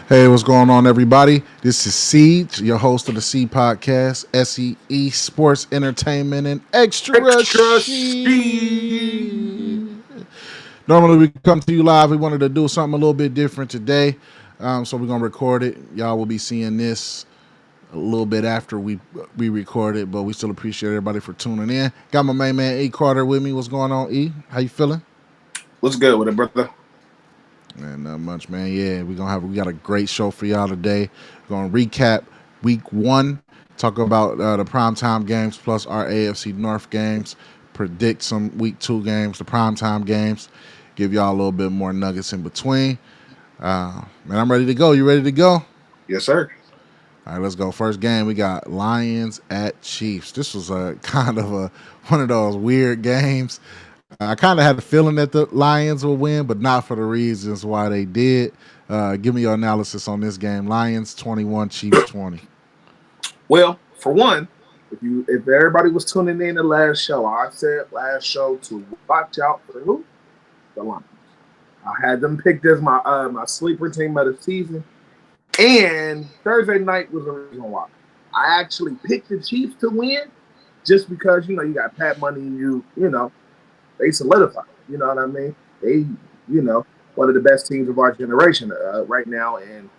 Hey, what's going on, everybody? This is Ciege, your host of the C Podcast, SEE Sports Entertainment and Extra Extra Sheet. sheet. Normally, we come to you live. We wanted to do something a little bit different today, so we're gonna record it. Y'all will be seeing this a little bit after we record it, but we still appreciate everybody for tuning in. Got my main man E Carter with me. What's going on, E? How you feeling? What's good with it, brother? And not much, man. Yeah, we got a great show for y'all today. We're gonna recap week one, talk about the primetime games plus our AFC North games, predict some week two games, the primetime games, give y'all a little bit more nuggets in between. Man, I'm ready to go. You ready to go? Yes, sir. All right, let's go. First game, we got Lions at Chiefs. This was a kind of a one of those weird games. I kind of had a feeling that the Lions will win, but not for the reasons why they did. Give me your analysis on this game. Lions 21, Chiefs 20. Well, for one, if everybody was tuning in the last show, I said last show to watch out for who? The Lions. I had them picked as my sleeper team of the season, and Thursday night was the reason why. I actually picked the Chiefs to win just because you got Pat Money, they solidified. You know what I mean? They one of the best teams of our generation right now, and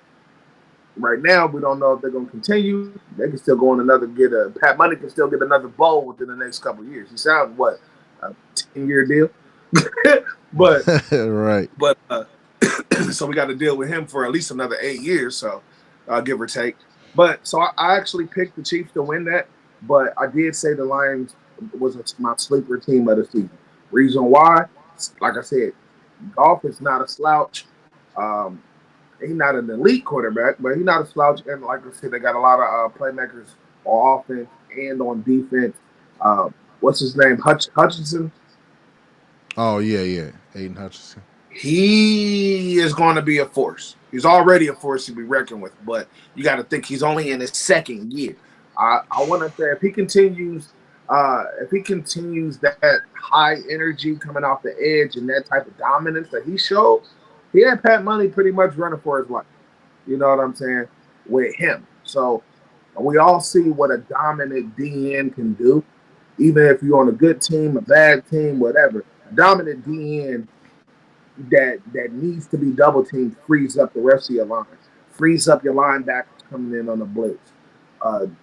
right now we don't know if they're going to continue. They can still go on another Pat Money can still get another bowl within the next couple of years. He sounds what a 10-year deal, but Right. but so we got to deal with him for at least another 8 years, so give or take. But so I actually picked the Chiefs to win that, but I did say the Lions was my sleeper team of the season. Reason why, like I said, Goff is not a slouch. Um, he's not an elite quarterback, but he's not a slouch. And like I said, they got a lot of playmakers on offense and on defense. What's his name? Hutchinson. Oh, yeah, yeah. Aiden Hutchinson. He is going to be a force. He's already a force to be reckoned with, but you got to think he's only in his second year. I want to say if he continues that high energy coming off the edge and that type of dominance that he showed, he had Pat Money pretty much running for his life. You know what I'm saying? With him. So we all see what a dominant DN can do, even if you're on a good team, a bad team, whatever. A dominant DN that needs to be double teamed frees up the rest of your line, frees up your linebackers coming in on the blitz.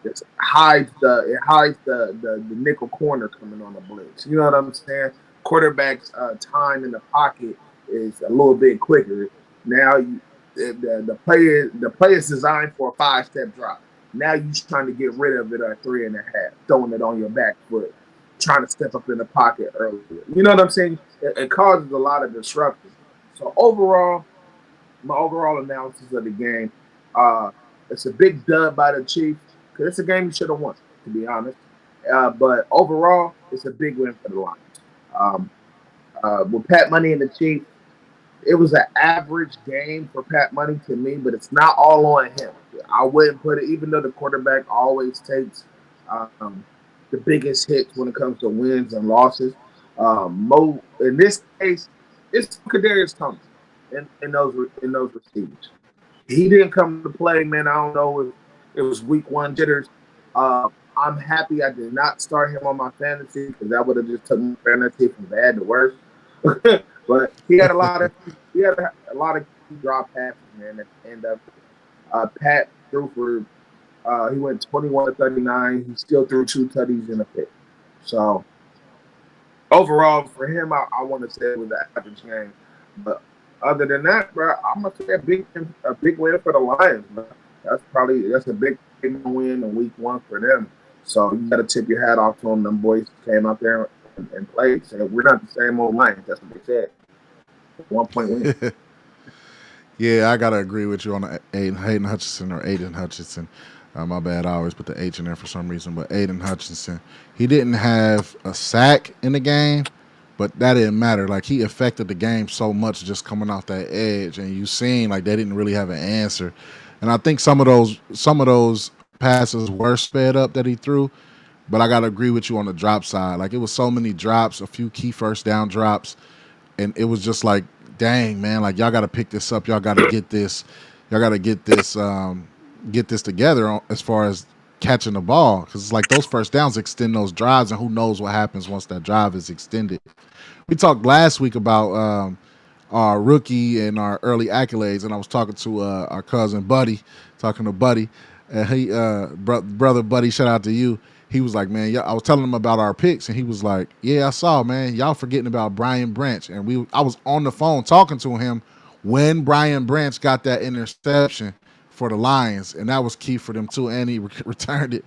It hides the nickel corner coming on the blitz. You know what I'm saying? Quarterback's time in the pocket is a little bit quicker. Now the play is designed for a 5-step drop. Now you're trying to get rid of it at 3.5, throwing it on your back foot, trying to step up in the pocket earlier. You know what I'm saying? It causes a lot of disruption. So overall, my overall analysis of the game, uh, it's a big dub by the Chiefs because it's a game you should have won, to be honest. But overall, it's a big win for the Lions. Um, with Pat Money and the Chiefs, it was an average game for Pat Money to me, but it's not all on him. I wouldn't put it, even though the quarterback always takes um, the biggest hits when it comes to wins and losses. In this case, it's Kadarius Tony in those receivers. He didn't come to play, man. I don't know if it was week one jitters. I'm happy I did not start him on my fantasy because that would have just took my fantasy from bad to worse. But he had a lot of key drop passes, man. At the end of it. Pat threw for he went 21 to 39. He still threw two tutties in a pick. So overall, for him, I want to say it was an average game. But other than that, bro, I'm gonna say a big win for the Lions, man. That's a big win in week one for them. So you got to tip your hat off to them. Them boys came out there and played. Said we're not the same old Lions. That's what they said. 1 point win. Yeah, I gotta agree with you on the Hayden Hutchinson or Aiden Hutchinson. My bad, I always put the H in there for some reason. But Aiden Hutchinson, he didn't have a sack in the game, but that didn't matter. Like he affected the game so much just coming off that edge, and you seen like they didn't really have an answer. And I think some of those passes were sped up that he threw, but I gotta agree with you on the drop side. Like it was so many drops, a few key first down drops, and it was just like, dang man, like y'all got to pick this up, y'all got to get this. y'all got to get this together as far as catching the ball because it's like those first downs extend those drives, and who knows what happens once that drive is extended. We talked last week about our rookie and our early accolades, and I was talking to our cousin Buddy, talking to Buddy, and he brother Buddy, shout out to you. He was like, man, I was telling him about our picks, and he was like, yeah, I saw, man, y'all forgetting about Brian Branch, and I was on the phone talking to him when Brian Branch got that interception for the Lions, and that was key for them too. And he returned it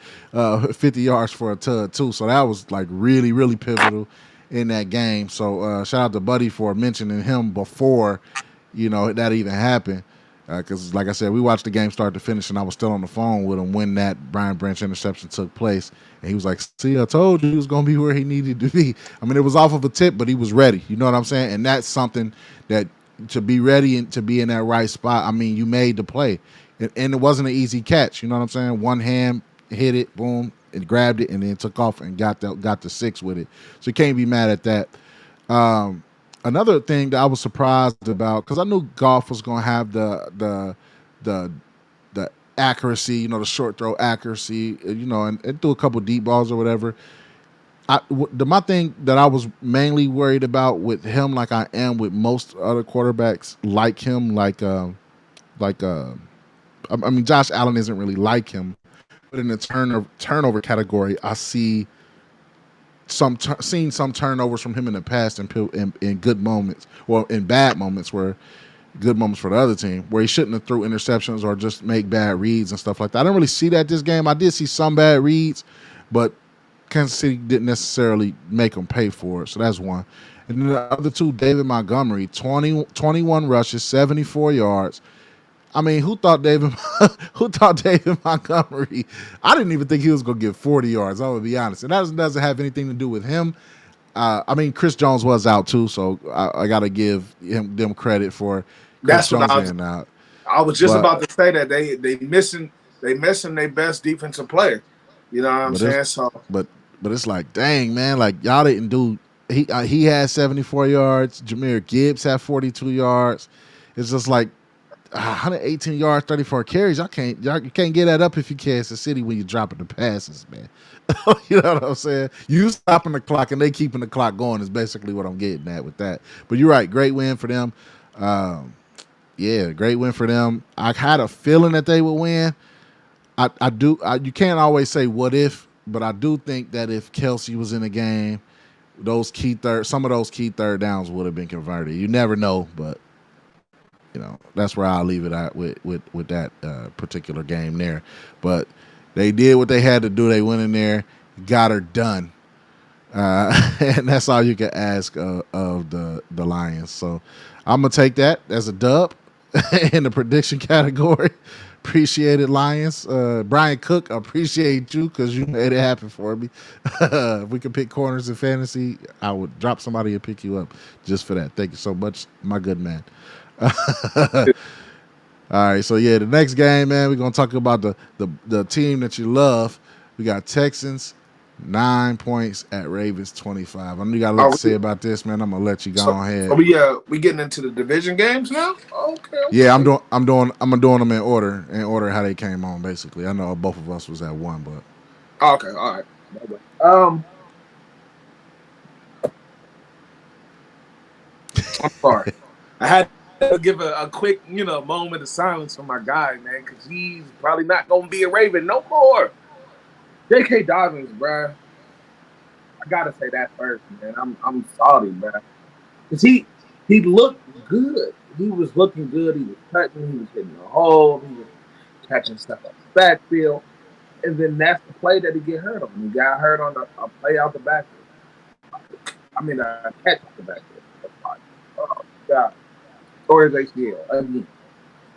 50 yards for a tud too, so that was like really, really pivotal in that game. So shout out to Buddy for mentioning him before that even happened. Because like I said, we watched the game start to finish, and I was still on the phone with him when that Brian Branch interception took place. And he was like, "See, I told you he was going to be where he needed to be." I mean, it was off of a tip, but he was ready. You know what I'm saying? And that's something that to be ready and to be in that right spot. I mean, you made the play, and it wasn't an easy catch. You know what I'm saying? One hand hit it, boom, and grabbed it, and then took off and got the six with it. So you can't be mad at that. Another thing that I was surprised about because I knew golf was going to have the the accuracy, the short throw accuracy, and threw a couple deep balls or whatever. My thing that I was mainly worried about with him, like I am with most other quarterbacks, like him, like I mean, Josh Allen isn't really like him, but in the turnover category, I see seen some turnovers from him in the past in good moments, well, in bad moments where good moments for the other team where he shouldn't have threw interceptions or just make bad reads and stuff like that. I didn't really see that this game. I did see some bad reads, but Kansas City didn't necessarily make them pay for it. So that's one. And then the other two, David Montgomery, 21 rushes, 74 yards. I mean, who thought David who thought David Montgomery? I didn't even think he was going to get 40 yards. I will be honest, and that doesn't have anything to do with him. I mean, Chris Jones was out too, so I got to give them credit for Chris That's what Jones being out. I was just But about to say that they missing their best defensive player. You know what I'm but it's saying? So but but it's like, dang man, like y'all didn't do. He had 74 yards. Jahmyr Gibbs had 42 yards. It's just like 118 yards, 34 carries. You can't get that up if you Kansas City when you're dropping the passes, man. You know what I'm saying? You stopping the clock and they keeping the clock going is basically what I'm getting at with that. But you're right, great win for them. Um, yeah, great win for them. I had a feeling that they would win. I do. You can't always say what if, but I do think that if Kelsey was in the game, some of those key third downs would have been converted. You never know, but that's where I'll leave it at with that particular game there. But they did what they had to do. They went in there, got her done, and that's all you can ask of the Lions. So I'm gonna take that as a dub in the prediction category. Appreciate it, Lions. Brian Cook, I appreciate you because you made it happen for me. If we could pick corners in fantasy, I would drop somebody and pick you up just for that. Thank you so much, my good man. All right, so yeah, the next game, man, we're gonna talk about the team that you love. We got Texans 9 points at Ravens 25. I know you got a lot are to say we, about this, man. I'm gonna let you go so ahead. are we getting into the division games now? Okay, Yeah, okay. I'm doing them in order how they came on. Basically, I know both of us was at one, but Okay, all right. I'm sorry. I had to give a quick, moment of silence for my guy, man, because he's probably not gonna be a Raven no more. J.K. Dobbins, bruh. I gotta say that first, man. I'm sorry, bruh. Cause he looked good. He was looking good. He was cutting. He was hitting the hole. He was catching stuff up the backfield. And then that's the play that he get hurt on. He got hurt on a play out the backfield. I mean, a catch out the backfield. That's like, oh god, tore his ACL again.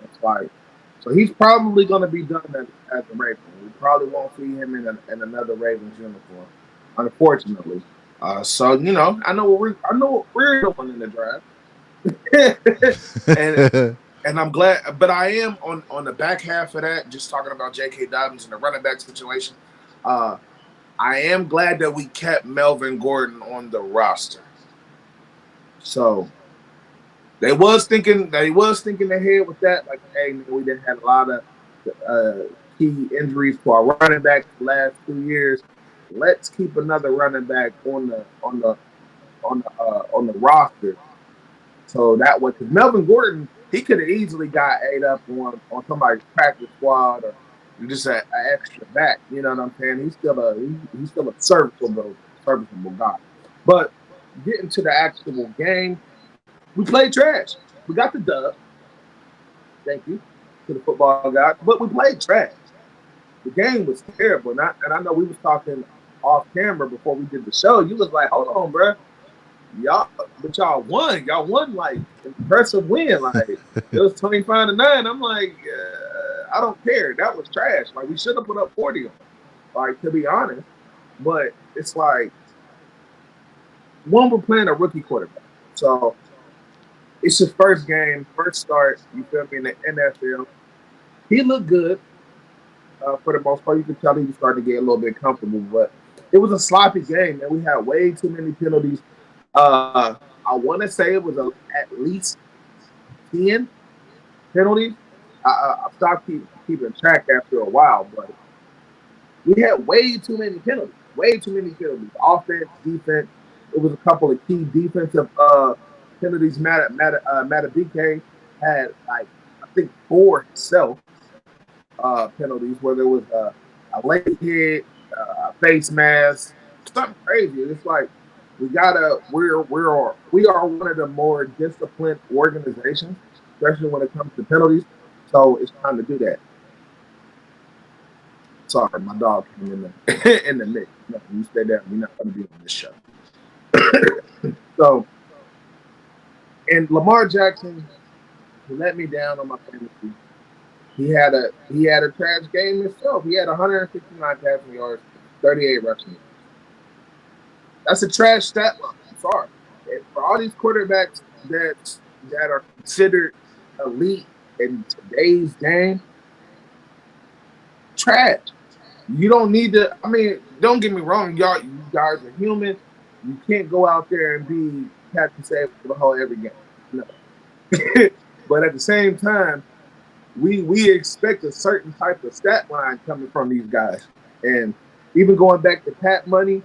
That's like, so he's probably going to be done as a Raven. We probably won't see him in another Ravens uniform, unfortunately. So I know what we're doing in the draft, and and I'm glad. But I am on the back half of that, just talking about J.K. Dobbins and the running back situation. Uh, I am glad that we kept Melvin Gordon on the roster. So They was thinking ahead with that. Like, hey man, we didn't have a lot of key injuries to our running backs the last 2 years. Let's keep another running back on the roster. So that way, because Melvin Gordon, he could have easily got ate up on somebody's practice squad or just an extra back. You know what I'm saying? He's still a serviceable guy. But getting to the actual game, we played trash. We got the dub. Thank you to the football guy, but we played trash. The game was terrible, and I know we was talking off camera before we did the show. You was like, "Hold on, bro, y'all, but y'all won. Y'all won like impressive win. Like it was 25-9." I'm like, I don't care. That was trash. Like we should have put up 40 on them. Like to be honest, but it's like one we're playing a rookie quarterback, so it's his first game, first start. You feel me in the NFL? He looked good for the most part. You could tell he was starting to get a little bit comfortable, but it was a sloppy game, and we had way too many penalties. I want to say it was at least 10 penalties. I stopped keeping track after a while, but we had way too many penalties. Way too many penalties. Offense, defense. It was a couple of key defensive penalties. Matabike had like I think four himself penalties where there was a late hit, a face mask, something crazy. It's like we are one of the more disciplined organizations, especially when it comes to penalties. So it's time to do that. Sorry, my dog came in the in the mix. No, you stay down. We're not going to be on this show. So, and Lamar Jackson, he let me down on my fantasy. He had a trash game himself. He had 169 passing yards, 38 rushing yards. That's a trash stat line. I'm sorry. And for all these quarterbacks that are considered elite in today's game, trash. You don't need to. I mean, don't get me wrong, y'all. You guys are human. You can't go out there and be Captain Save the whole every game. No. But at the same time, we expect a certain type of stat line coming from these guys. And even going back to Pat Money,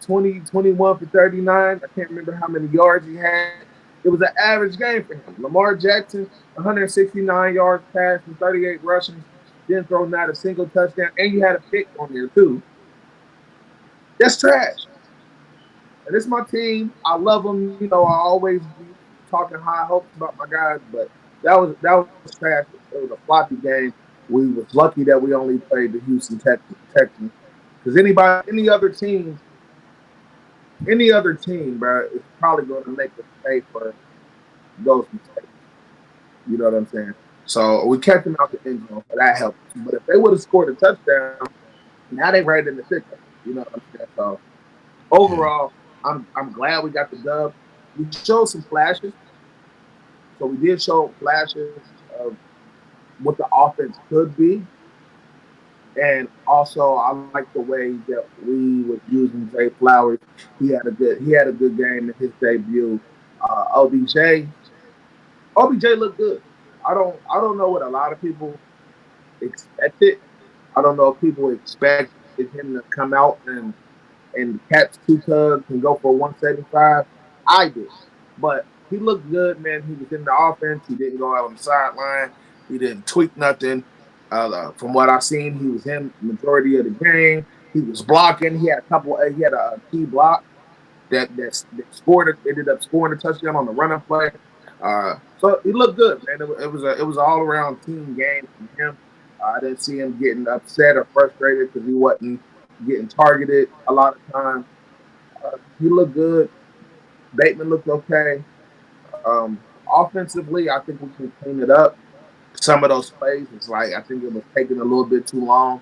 21 for 39. I can't remember how many yards he had. It was an average game for him. Lamar Jackson, 169 yards passing, 38 rushing, didn't throw not a single touchdown, and you had a pick on there too. That's trash. And it's my team. I love them. You know, I always be talking high hopes about my guys, but that was trash. It was a floppy game. We was lucky that we only played the Houston Texans. Because any other team, bro, is probably going to make us pay for those mistakes. You know what I'm saying? So we kept them out the end zone, so that helped. But if they would have scored a touchdown, now they right in the picture. You know what I'm saying? So Yeah. overall, I'm glad we got the dub. We showed some flashes. So we did show flashes of what the offense could be. And also, I like the way that we was using Zay Flowers. He had a good game in his debut. OBJ looked good. I don't know what a lot of people expected. I don't know if people expected him to come out and catch two tugs and go for 175. I did, but he looked good, man. He was in the offense. He didn't go out on the sideline. He didn't tweak nothing. From what I've seen, he was in the majority of the game. He was blocking. He had a couple. He had a key block that scored. Ended up scoring a touchdown on the running play. So he looked good, man. It was an all around team game from him. I didn't see him getting upset or frustrated because he wasn't getting targeted a lot of times. He looked good. Bateman looked okay. Offensively, I think we can clean it up. Some of those plays, it's like I think it was taking a little bit too long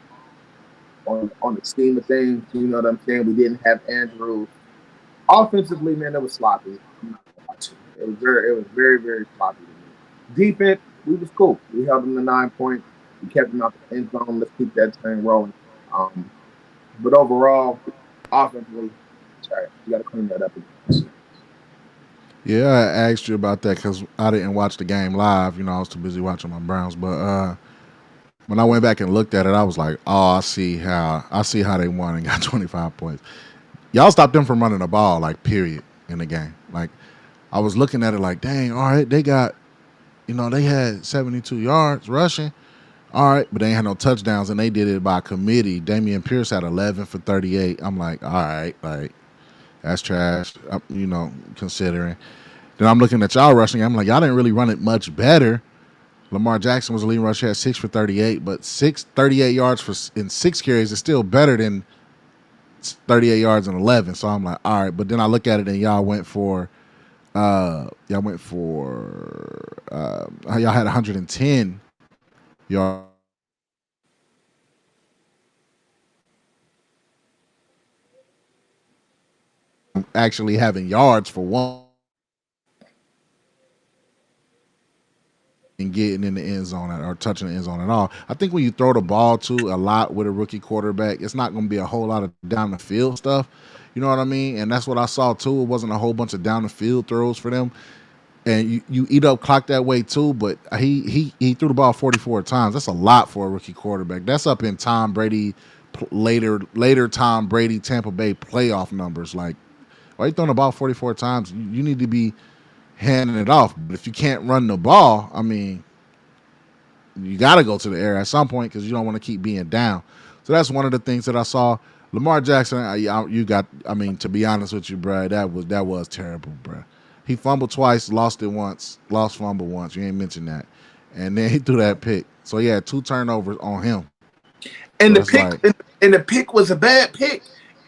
on the scheme of things. You know what I'm saying? We didn't have Andrew. Offensively, man, it was sloppy. I'm not gonna lie to you. It was very, very sloppy to me. Defense, we was cool. We held them to 9 points. We kept them out the end zone. Let's keep that train rolling. Um, but overall, offensively, sorry, you got to clean that up again. Yeah, I asked you about that because I didn't watch the game live. You know, I was too busy watching my Browns. But when I went back and looked at it, I was like, oh, I see how they won and got 25 points. Y'all stopped them from running the ball, like period, in the game. Like I was looking at it like, dang, all right, they got, they had 72 yards rushing. All right, but they ain't had no touchdowns, and they did it by committee. Damian Pierce had 11 for 38. I'm like, all right, like that's trash. Considering. Then I'm looking at y'all rushing. I'm like, y'all didn't really run it much better. Lamar Jackson was the leading rusher, had 6 for 38, but 38 yards in 6 carries is still better than 38 yards and 11. So I'm like, all right. But then I look at it and y'all had 110 yards actually having yards for one and getting in the end zone or touching the end zone at all. I think when you throw the ball to a lot with a rookie quarterback, it's not going to be a whole lot of down the field stuff. You know what I mean? And that's what I saw too. It wasn't a whole bunch of down the field throws for them. And you eat up clock that way too. But he threw the ball 44 times. That's a lot for a rookie quarterback. That's up in Tom Brady later Tom Brady Tampa Bay playoff numbers. Like, why are you throwing the ball 44 times? You need to be handing it off. But if you can't run the ball, I mean, you got to go to the air at some point because you don't want to keep being down. So that's one of the things that I saw. Lamar Jackson, you got. I mean, to be honest with you, bro, that was terrible, bro. He fumbled twice, lost it once, lost fumble once. You ain't mentioned that, and then he threw that pick. So he had 2 turnovers on him. And So the it's pick, like, and the pick was a bad pick.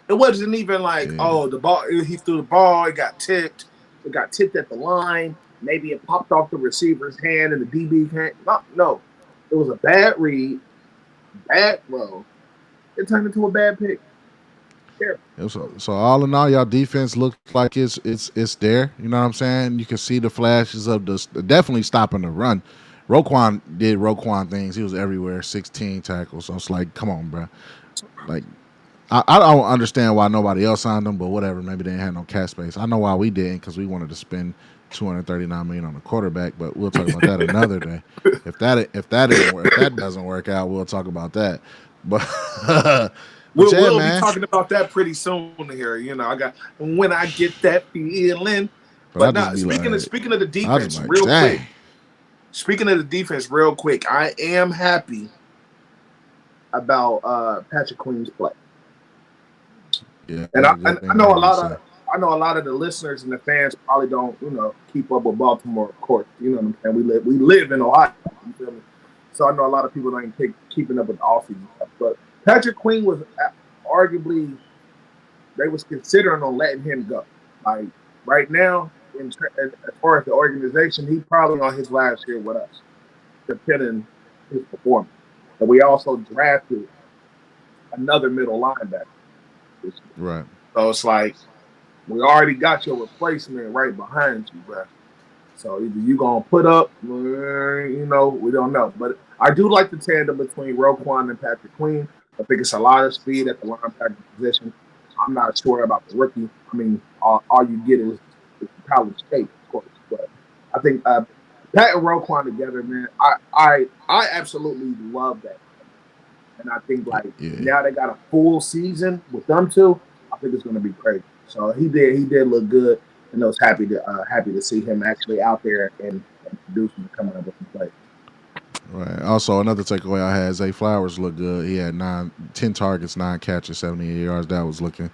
It wasn't even like, yeah, oh, the ball. He threw the ball. It got tipped. It got tipped at the line. Maybe it popped off the receiver's hand and the DB's hand. No, it was a bad read, bad throw. It turned into a bad pick. Terrible. so all in all, y'all defense looks like it's there. You know what I'm saying? You can see the flashes of definitely stopping the run. Roquan did Roquan things. He was everywhere, 16 tackles. So it's like, come on, bro. Like, I don't understand why nobody else signed him, but whatever. Maybe they didn't have no cap space. I know why we didn't because we wanted to spend 239 million on the quarterback. But we'll talk about that another day. If that doesn't work out, we'll talk about that. But but yeah, We'll be man. talking about that pretty soon here. I got when I get that feeling. But I But just now, be speaking of like, speaking of the I just defense, like, real quick. dang. Speaking of the defense, real quick, I am happy about Patrick Queen's play, Yeah, and I, good and thing to hear you say. I know a lot of the listeners and the fans probably don't keep up with Baltimore, of course. You know what I'm saying? We live in Ohio. You feel me? So I know a lot of people don't even keeping up with the offseason stuff. But Patrick Queen was arguably they was considering on letting him go. Like right now, as far as the organization, he probably on his last year with us, depending his performance. And we also drafted another middle linebacker this year. Right. So it's like we already got your replacement right behind you, bro. So either you gonna put up, we don't know. But I do like the tandem between Roquan and Patrick Queen. I think it's a lot of speed at the linebacker position. I'm not sure about the rookie. I mean, all you get is college tape, of course. But I think Pat and Roquan together, man, I absolutely love that. And I think like Yeah. now they got a full season with them two. I think it's going to be crazy. So he did look good, and I was happy to see him actually out there and producing and coming up with some plays. Right. Also, another takeaway I had: Zay Flowers looked good. He had 10 targets, 9 catches, 78 yards. That was looking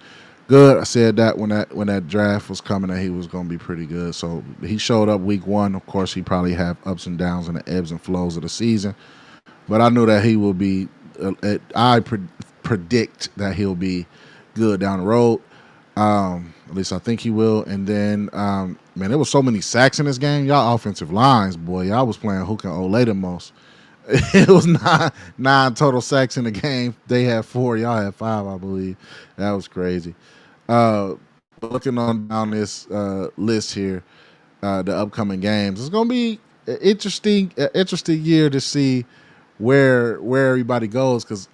good. I said that when that draft was coming, that he was going to be pretty good. So he showed up week one. Of course, he probably have ups and downs and the ebbs and flows of the season, but I knew that he will be. Predict that he'll be good down the road. At least I think he will. And then, man, there was so many sacks in this game. Y'all offensive lines, boy, y'all was playing who can Olay the most. It was nine total sacks in the game. They had 4. Y'all had 5, I believe. That was crazy. Looking on down this list here, the upcoming games, it's gonna be an interesting year to see where everybody goes because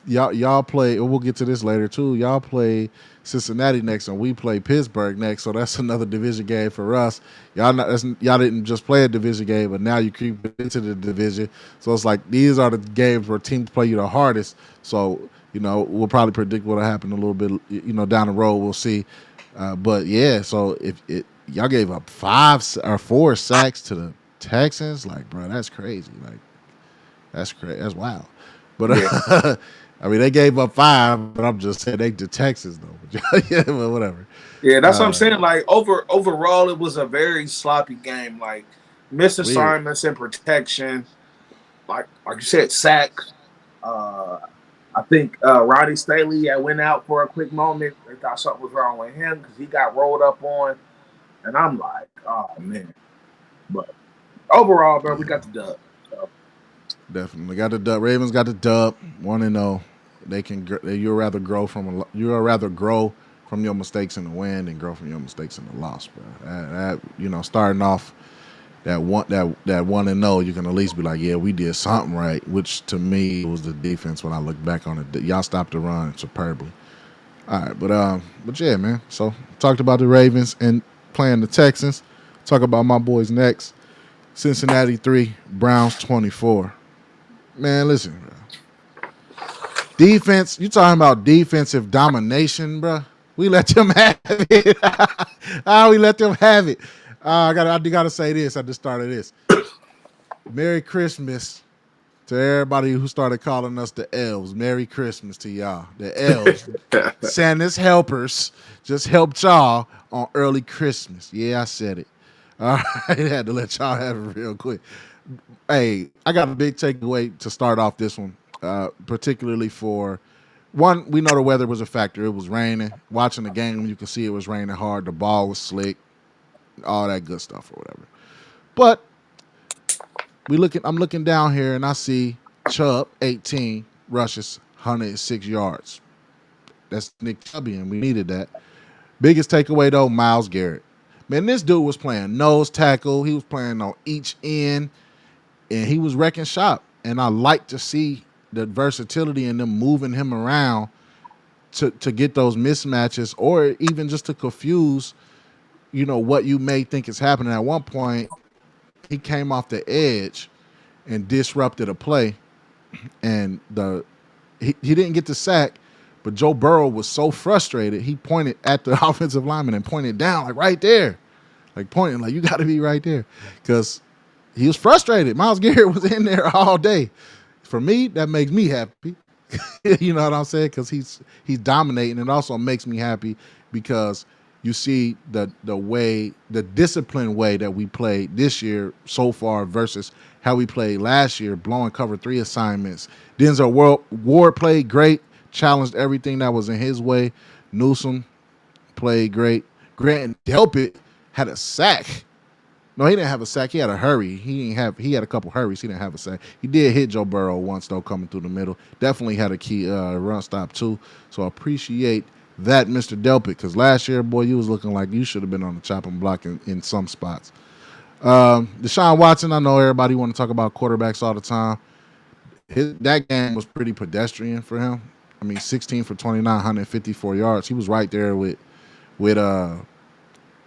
y'all play. We'll get to this later too. Y'all play Cincinnati next, and we play Pittsburgh next. So that's another division game for us. Y'all didn't just play a division game, but now you creep into the division. So it's like these are the games where teams play you the hardest. So we'll probably predict what'll happen a little bit. Down the road we'll see. But yeah, so if y'all gave up 4 sacks to the Texans, like bro, that's crazy. Like that's crazy. That's wild. But Yeah. I mean, they gave up 5, but I'm just saying they the Texans though. Yeah, but whatever. Yeah, that's what I'm saying. Like overall, it was a very sloppy game. Like missed Weird. assignments and protection. Like you said, sacks. Uh, I think Ronnie Staley had went out for a quick moment. They thought something was wrong with him because he got rolled up on. And I'm like, oh man. But overall, bro, we got the dub. So, Definitely got the dub. Ravens got the dub. 1-0. They can. You'd rather grow from your mistakes in the win than grow from your mistakes in the loss, bro. Starting off that 1-0, you can at least be like, yeah, we did something right. Which to me was the defense when I look back on it. Y'all stopped the run superbly. All right, but yeah, man. So talked about the Ravens and playing the Texans. Talk about my boys next. Cincinnati 3, Browns 24. Man, listen, bro. Defense, you talking about defensive domination, bro? We let them have it. We let them have it. I gotta say this at the start of this. Merry Christmas to everybody who started calling us the elves. Merry Christmas to y'all. The elves. Santa's helpers just helped y'all on early Christmas. Yeah, I said it. All right, I had to let y'all have it real quick. Hey, I got a big takeaway to start off this one, particularly for one. We know the weather was a factor. It was raining. Watching the game, you could see it was raining hard. The ball was slick, all that good stuff or whatever. But I'm looking down here and I see Chubb 18 rushes, 106 yards. That's Nick Chubby, and we needed that. Biggest takeaway though, Myles Garrett. Man, this dude was playing nose tackle. He was playing on each end, and he was wrecking shop. And I like to see the versatility in them moving him around to get those mismatches, or even just to confuse, what you may think is happening. At one point, he came off the edge and disrupted a play, and he didn't get the sack, but Joe Burrow was so frustrated, he pointed at the offensive lineman and pointed down, like right there, like pointing, like you got to be right there, because he was frustrated. Myles Garrett was in there all day. For me, that makes me happy. You know what I'm saying? Because he's dominating, and also makes me happy because you see the disciplined way that we played this year so far versus how we played last year, blowing cover 3 assignments. Denzel Ward played great, challenged everything that was in his way. Newsom played great. Grant Delpit had a sack. No, he didn't have a sack. He had a hurry. He had a couple hurries. He didn't have a sack. He did hit Joe Burrow once though, coming through the middle. Definitely had a key run stop too. So I appreciate that, Mr. Delpit, because last year, boy, you was looking like you should have been on the chopping block in some spots. Deshaun Watson, I know everybody want to talk about quarterbacks all the time. That game was pretty pedestrian for him. I mean, 16 for 29, 154 yards. He was right there with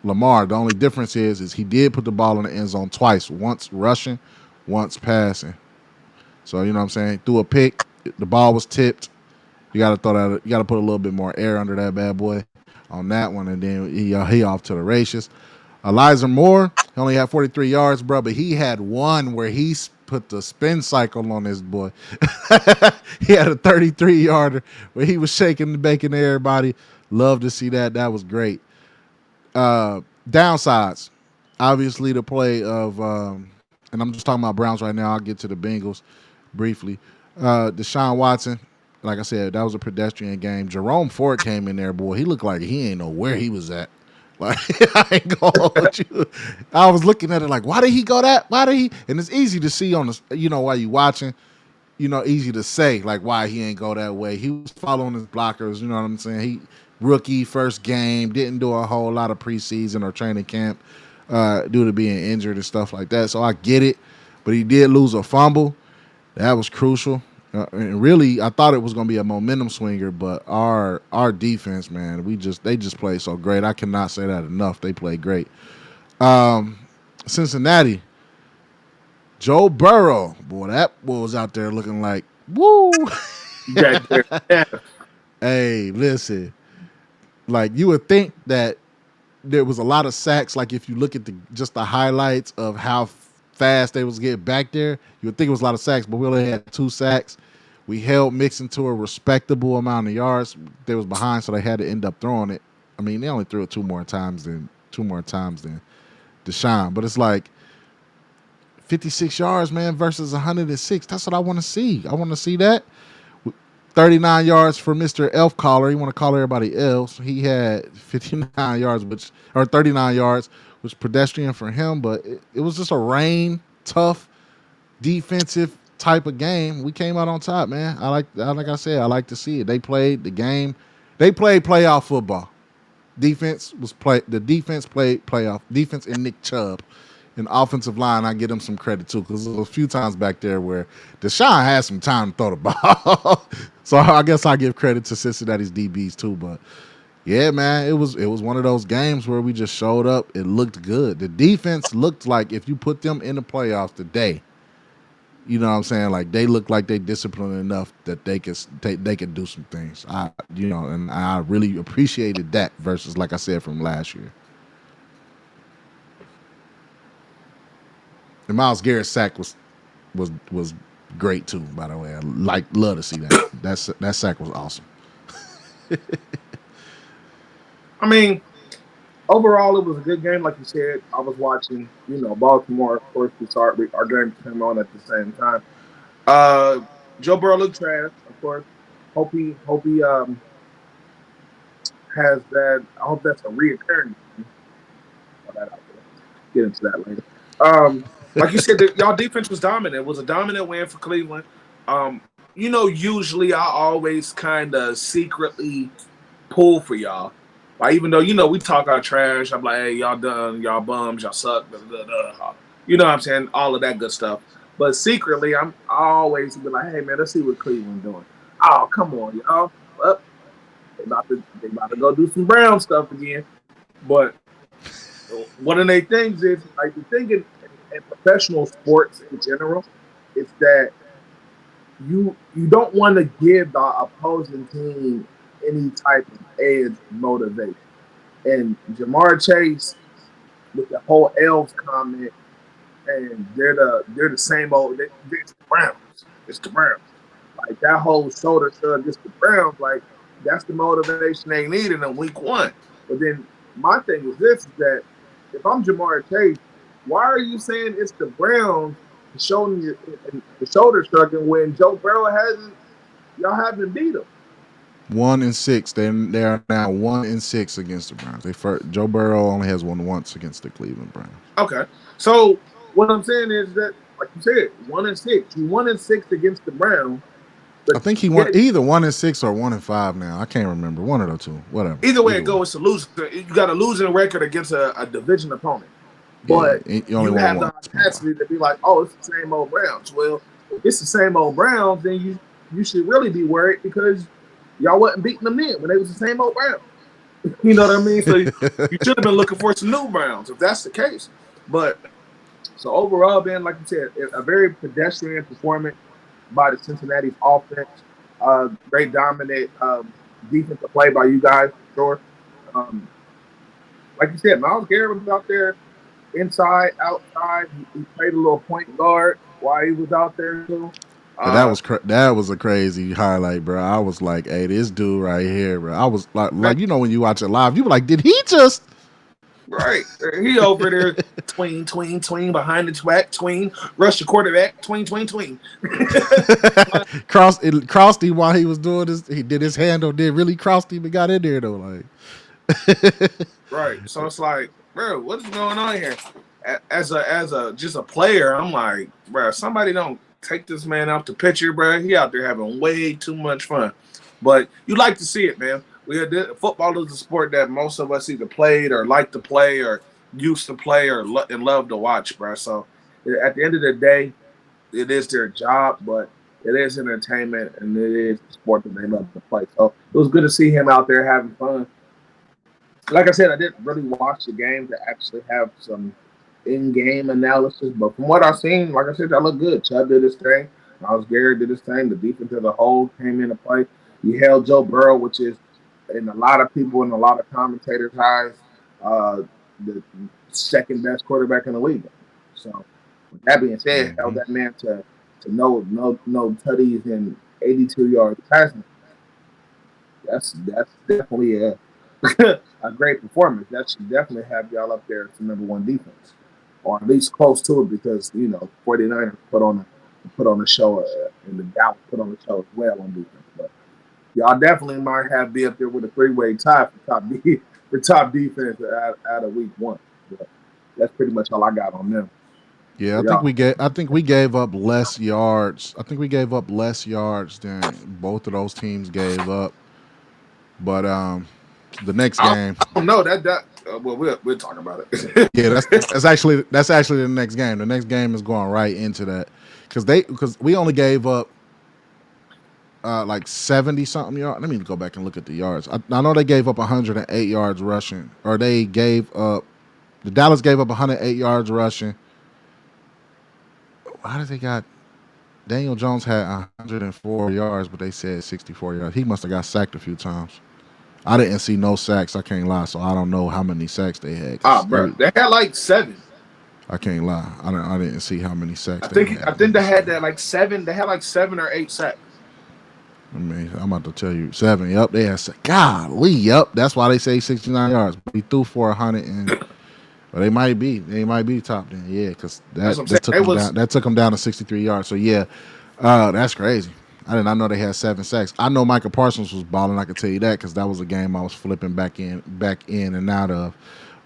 Lamar. The only difference is he did put the ball in the end zone twice, once rushing, once passing. So you know what I'm saying? Threw a pick, the ball was tipped. You got to put a little bit more air under that bad boy on that one, and then he off to the races. Elijah Moore, he only had 43 yards, bro, but he had one where he put the spin cycle on this boy. He had a 33-yarder where he was shaking and baking everybody. Love to see that. That was great. Downsides, obviously the play of, and I'm just talking about Browns right now. I'll get to the Bengals briefly. Deshaun Watson, like I said, that was a pedestrian game. Jerome Ford came in there, boy. He looked like he ain't know where he was at. Like I ain't gonna hold you. I was looking at it like, why did he go that? Why did he? And it's easy to see on the, while you watching, easy to say like why he ain't go that way. He was following his blockers. You know what I'm saying? He rookie first game, didn't do a whole lot of preseason or training camp due to being injured and stuff like that. So I get it, but he did lose a fumble. That was crucial. And really, I thought it was going to be a momentum swinger, but our defense, man, they just played so great. I cannot say that enough. They played great. Um, Cincinnati, Joe Burrow, boy, that boy was out there looking like woo. That there. Hey, listen, like you would think that there was a lot of sacks. Like if you look at just the highlights of how fast they was getting back there, you would think it was a lot of sacks. But we only had 2 sacks. We held Mixon to a respectable amount of yards. They was behind, so they had to end up throwing it. I mean, they only threw it two more times than Deshaun. But it's like 56 yards, man, versus 106. That's what I want to see. I want to see that. 39 yards for Mr. Elf Caller. You want to call everybody else. He had 59 yards, or 39 yards, which pedestrian for him, but it was just a rain, tough, defensive type of game. We came out on top, man. Like I said, I like to see it. They played the game. They played playoff football. The defense played playoff. Defense and Nick Chubb. And offensive line, I give them some credit too, because there was a few times back there where Deshaun had some time to throw the ball. So I guess I give credit to Cincinnati's DBs too. But yeah, man, it was one of those games where we just showed up. It looked good. The defense looked like if you put them in the playoffs today, you know what I'm saying? Like they look like they disciplined enough that they could do some things. And I really appreciated that versus like I said from last year. And Myles Garrett's sack was great too. By the way, I love to see that. That sack was awesome. I mean, overall, it was a good game. Like you said, I was watching. Baltimore. Of course, our game came on at the same time. Joe Burrow looked trash. Of course, hope he has that. I hope that's a reoccurring. Get into that later. Like you said, y'all defense was dominant. It was a dominant win for Cleveland. Usually I always kind of secretly pull for y'all. Like even though we talk our trash, I'm like, hey, y'all done, y'all bums, y'all suck. Blah, blah, blah. You know what I'm saying? All of that good stuff. But secretly, I always be like, hey man, let's see what Cleveland doing. Oh, come on, y'all. Well, they about to go do some Brown stuff again. But one of their things is like the thing in professional sports in general is that you don't want to give the opposing team any type of edge motivation. And Jamar Chase with the whole elves comment, and they're the same old. It's the Browns. It's the Browns. Like that whole shoulder shrug. It's the Browns. Like that's the motivation they needed in week 1. But then my thing is this: is that if I'm Jamar Chase, why are you saying it's the Browns showing you the shoulder shrugging when Joe Burrow y'all haven't beat him? 1-6. They are now 1-6 against the Browns. Joe Burrow only has won once against the Cleveland Browns. Okay, so what I'm saying is that, like you said, 1-6. You 1-6 against the Browns. I think he won either 1-6 or 1-5 now. I can't remember. One of the two. Whatever. Either way it goes, it's a loser. You got a losing record against a division opponent. But you have the audacity to be like, oh, it's the same old Browns. Well, if it's the same old Browns, then you should really be worried because y'all wasn't beating them then when they was the same old Browns. You know what I mean? So you should have been looking for some new Browns if that's the case. But so overall, Ben, like you said, a very pedestrian performance by the Cincinnati offense. Great dominant defensive play by you guys, for sure. Like you said, Myles Garrett was out there inside, outside. He played a little point guard while he was out there too. That was a crazy highlight, bro. I was like, "Hey, this dude right here, bro." I was like when you watch it live, you were like, "Did he just?" Right, he over there, tween behind the twat, tween rush the quarterback, tween. Crossed him while he was doing this. He did his handle, did really crossed him and got in there though, like. Right, so it's like, bro, what's going on here? As just a player, I'm like, bro, somebody don't take this man out the picture, bro. He out there having way too much fun. But you like to see it, man. Football is a sport that most of us either played or like to play or used to play and love to watch, bro. So at the end of the day, it is their job. But it is entertainment and it is the sport that they love to play. So it was good to see him out there having fun. Like I said, I didn't really watch the game to actually have some in-game analysis, but from what I've seen, like I said, that looked good. Chubb did his thing. Miles Garrett did his thing. The defense as a whole came into play. You held Joe Burrow, which is in a lot of people and a lot of commentators' eyes, uh, the second best quarterback in the league. So, with that being said, held Mm-hmm. that man to no tutties and 82 yards passing. That's definitely a great performance. That should definitely have y'all up there as the number one defense, or at least close to it, because 49ers put on a show, and the Dallas put on a show as well on defense. But y'all definitely might have be up there with a three-way tie for top defense out of week one. But that's pretty much all I got on them Yeah, for y'all. I think we gave up less yards. I think we gave up less yards than both of those teams gave up. But the next I game, don't know that. Well, we'll talk about it. yeah, that's actually the next game. The next game is going right into that because we only gave up like 70 something yards. Let me go back and look at the yards. I know they gave up 108 yards rushing, or they gave up the Dallas gave up 108 yards rushing. Why did they got Daniel Jones had 104 yards, but they said 64 yards. He must have got sacked a few times. I didn't see no sacks. I can't lie, so I don't know how many sacks they had. Ah, Cause bro, they had like seven. I can't lie. I didn't see how many sacks I they think I had. Let think me they see. had that like seven. They had like 7 or 8 sacks. I mean, I'm about to tell you 7. Yep, they had. Golly, yep. That's why they say 69 yards. But he threw for 100 and. Well, they might be top then, yeah, because That's what I'm saying. It was that took him down to 63 yards. So yeah, that's crazy. I did not know they had 7 sacks. I know Michael Parsons was balling. I can tell you that because that was a game I was flipping back in and out of.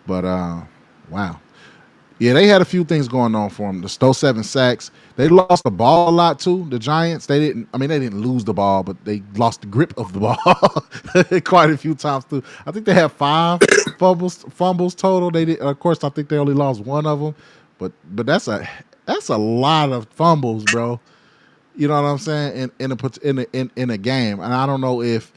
But wow, yeah, they had a few things going on for them. Those 7 sacks. They lost the ball a lot too. The Giants. They didn't. I mean, they didn't lose the ball, but they lost the grip of the ball quite a few times too. I think they had 5 fumbles total. They did. Of course, I think they only lost one of them, but that's a lot of fumbles, bro. You know what I'm saying? In a game, and I don't know if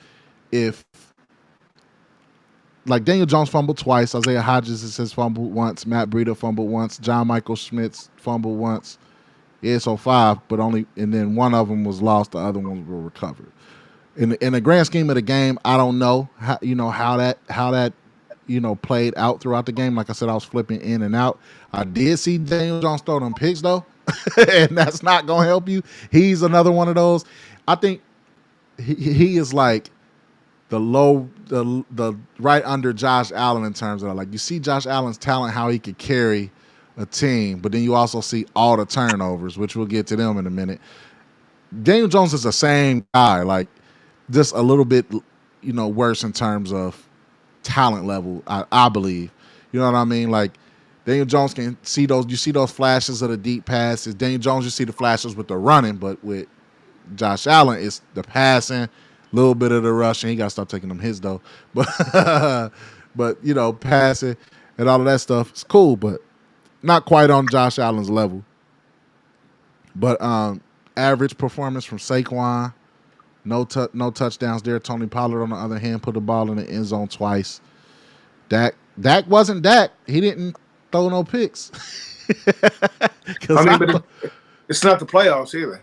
like Daniel Jones fumbled twice. Isaiah Hodgins has fumbled once. Matt Breida fumbled once. John Michael Schmitz fumbled once. Yeah, so 5, but only, and then one of them was lost. The other ones were recovered. In the grand scheme of the game, I don't know how that played out throughout the game. Like I said, I was flipping in and out. I did see Daniel Jones throw them picks though, and that's not gonna help you. He's another one of those. I think he is like the right under Josh Allen in terms of like you see Josh Allen's talent, how he could carry a team, but then you also see all the turnovers, which we'll get to them in a minute. Daniel Jones is the same guy, like just a little bit, worse in terms of talent level. I believe, you know what I mean. Like Daniel Jones can see those. You see those flashes of the deep passes. Daniel Jones, you see the flashes with the running, but with Josh Allen, it's the passing, a little bit of the rushing. He got to stop taking them hits though, but passing and all of that stuff. It's cool, but not quite on Josh Allen's level. But average performance from Saquon. No touchdowns there. Tony Pollard, on the other hand, put the ball in the end zone twice. Dak wasn't Dak. He didn't throw no picks. I Cause mean, but it's not the playoffs either.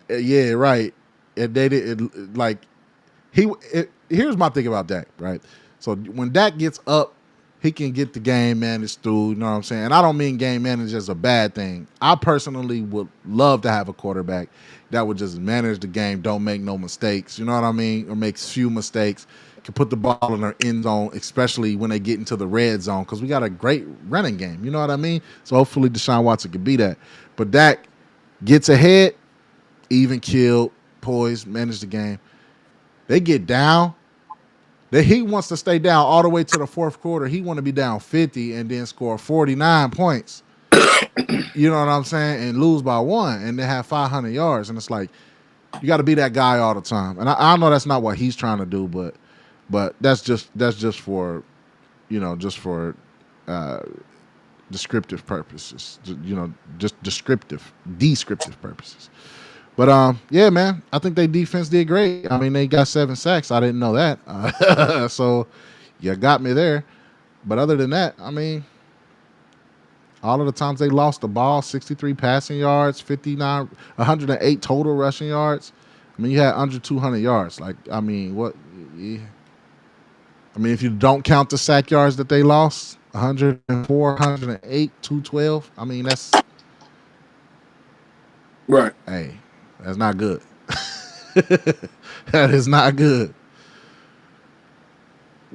yeah, right. And they did like here's my thing about Dak, right? So when Dak gets up, he can get the game managed through, you know what I'm saying? And I don't mean game managed as a bad thing. I personally would love to have a quarterback that would just manage the game, don't make no mistakes, you know what I mean? Or makes few mistakes, can put the ball in their end zone, especially when they get into the red zone, because we got a great running game, you know what I mean? So hopefully Deshaun Watson can be that. But Dak gets ahead, even killed, poised, manage the game. They get down. He wants to stay down all the way to the fourth quarter. He want to be down 50 and then score 49 points. You know what I'm saying? And lose by 1 and then have 500 yards. And it's like, you got to be that guy all the time. And I know that's not what he's trying to do, but that's just for, just for uh, descriptive purposes. Just descriptive purposes. But yeah, man, I think their defense did great. I mean, they got 7 sacks. I didn't know that. So you got me there. But other than that, I mean, all of the times they lost the ball, 63 passing yards, 59, 108 total rushing yards. I mean, you had under 200 yards. Like, I mean, what? Yeah. I mean, if you don't count the sack yards that they lost, 104, 108, 212. I mean, Right. hey, that's not good. That is not good.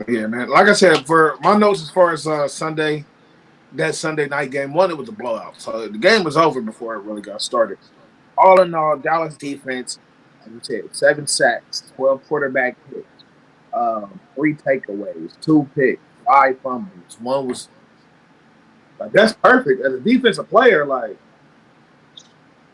Yeah, man. Like I said, for my notes as far as Sunday, that Sunday night game, one, it was a blowout. So the game was over before it really got started. All in all, Dallas defense, like you said, 7 sacks, 12 quarterback hits, 3 takeaways, 2 picks, 5 fumbles. One was like that's perfect. As a defensive player, like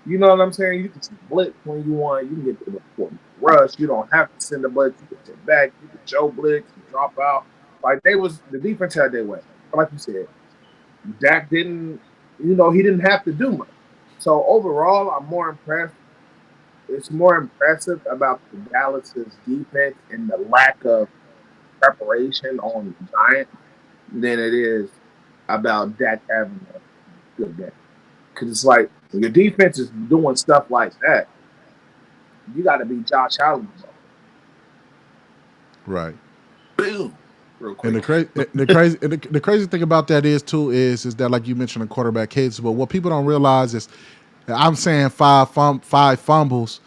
you know what I'm saying? You can blitz when you want. You can get to the rush. You don't have to send the blitz. You can sit back. You can show blitz and drop out. Like the defense had their way. But like you said, Dak didn't. He didn't have to do much. So overall, I'm more impressed. It's more impressive about the Dallas's defense and the lack of preparation on the Giants than it is about Dak having a good game. Because it's like when your defense is doing stuff like that, you got to be Josh Allen. Right. Boom, real And quick. the crazy thing about that is that like you mentioned the quarterback hits, but what people don't realize is I'm saying five fumbles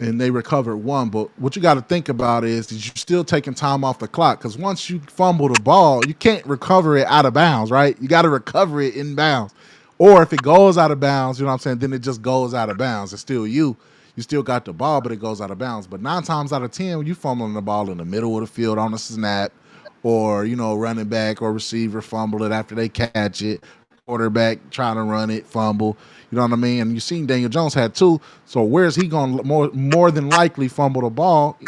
and they recovered one. But what you got to think about is you're still taking time off the clock because once you fumble the ball, you can't recover it out of bounds, right? You got to recover it in bounds. Or if it goes out of bounds, you know what I'm saying, then it just goes out of bounds. It's still you. You still got the ball, but it goes out of bounds. But 9 times out of 10, you fumbling the ball in the middle of the field on a snap, or running back or receiver fumble it after they catch it, quarterback trying to run it, fumble. You know what I mean? And you seen Daniel Jones had two. So where's he going to more than likely fumble the ball?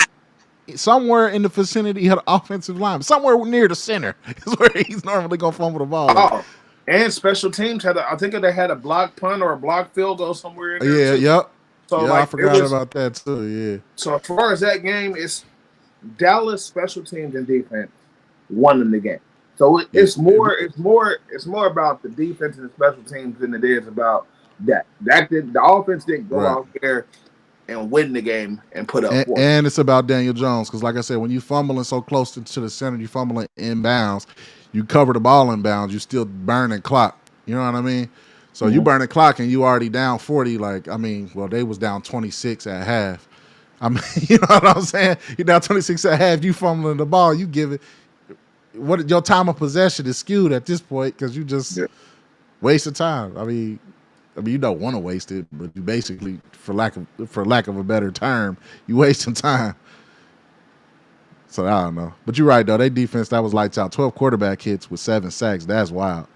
Somewhere in the vicinity of the offensive line, somewhere near the center is where he's normally going to fumble the ball at. Oh, and special teams I think they had a block punt or a block field goal somewhere in there Yeah, too. yep. So Yeah, I like it forgot was. about that too. Yeah. So as far as that game, it's Dallas special teams and defense won in the game. So Yeah. it's more about the defense and the special teams than it is about that. The offense didn't go Right. out there and win the game and put up points. And it's about Daniel Jones because, like I said, when you fumbling so close to the center, you fumbling inbounds, you cover the ball inbounds, you still burning clock. You know what I mean? So you Mm-hmm. burning clock and you already down 40. Like I mean, well, they was down 26 at half. I mean, you know what I'm saying? You down 26 at half. You fumbling the ball, you give it. What your time of possession is skewed at this point because you just Yeah. wasted time. I mean, you don't want to waste it, but you basically, for lack of a better term, you wasting time. So I don't know, but you're right though. They defense that was lights out. 12 quarterback hits with 7 sacks. That's wild.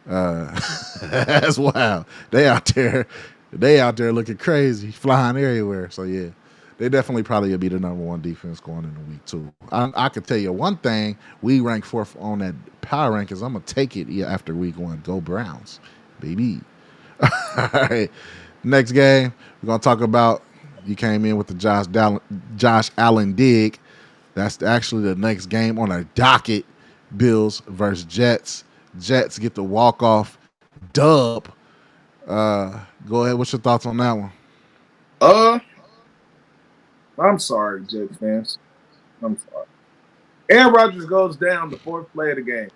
Uh, that's wild. They out there looking crazy, flying everywhere. So yeah, they definitely probably will be the number one defense going into week two. I could tell you one thing: we rank fourth on that power rankings. I'm gonna take it after week one. Go Browns, baby. All right. Next game, we're gonna talk about. You came in with the Josh Allen dig. That's actually the next game on our docket. Bills versus Jets. Jets get the walk off dub. Go ahead. What's your thoughts on that one? Uh, I'm sorry, Jets fans. I'm sorry. Aaron Rodgers goes down the fourth play of the game.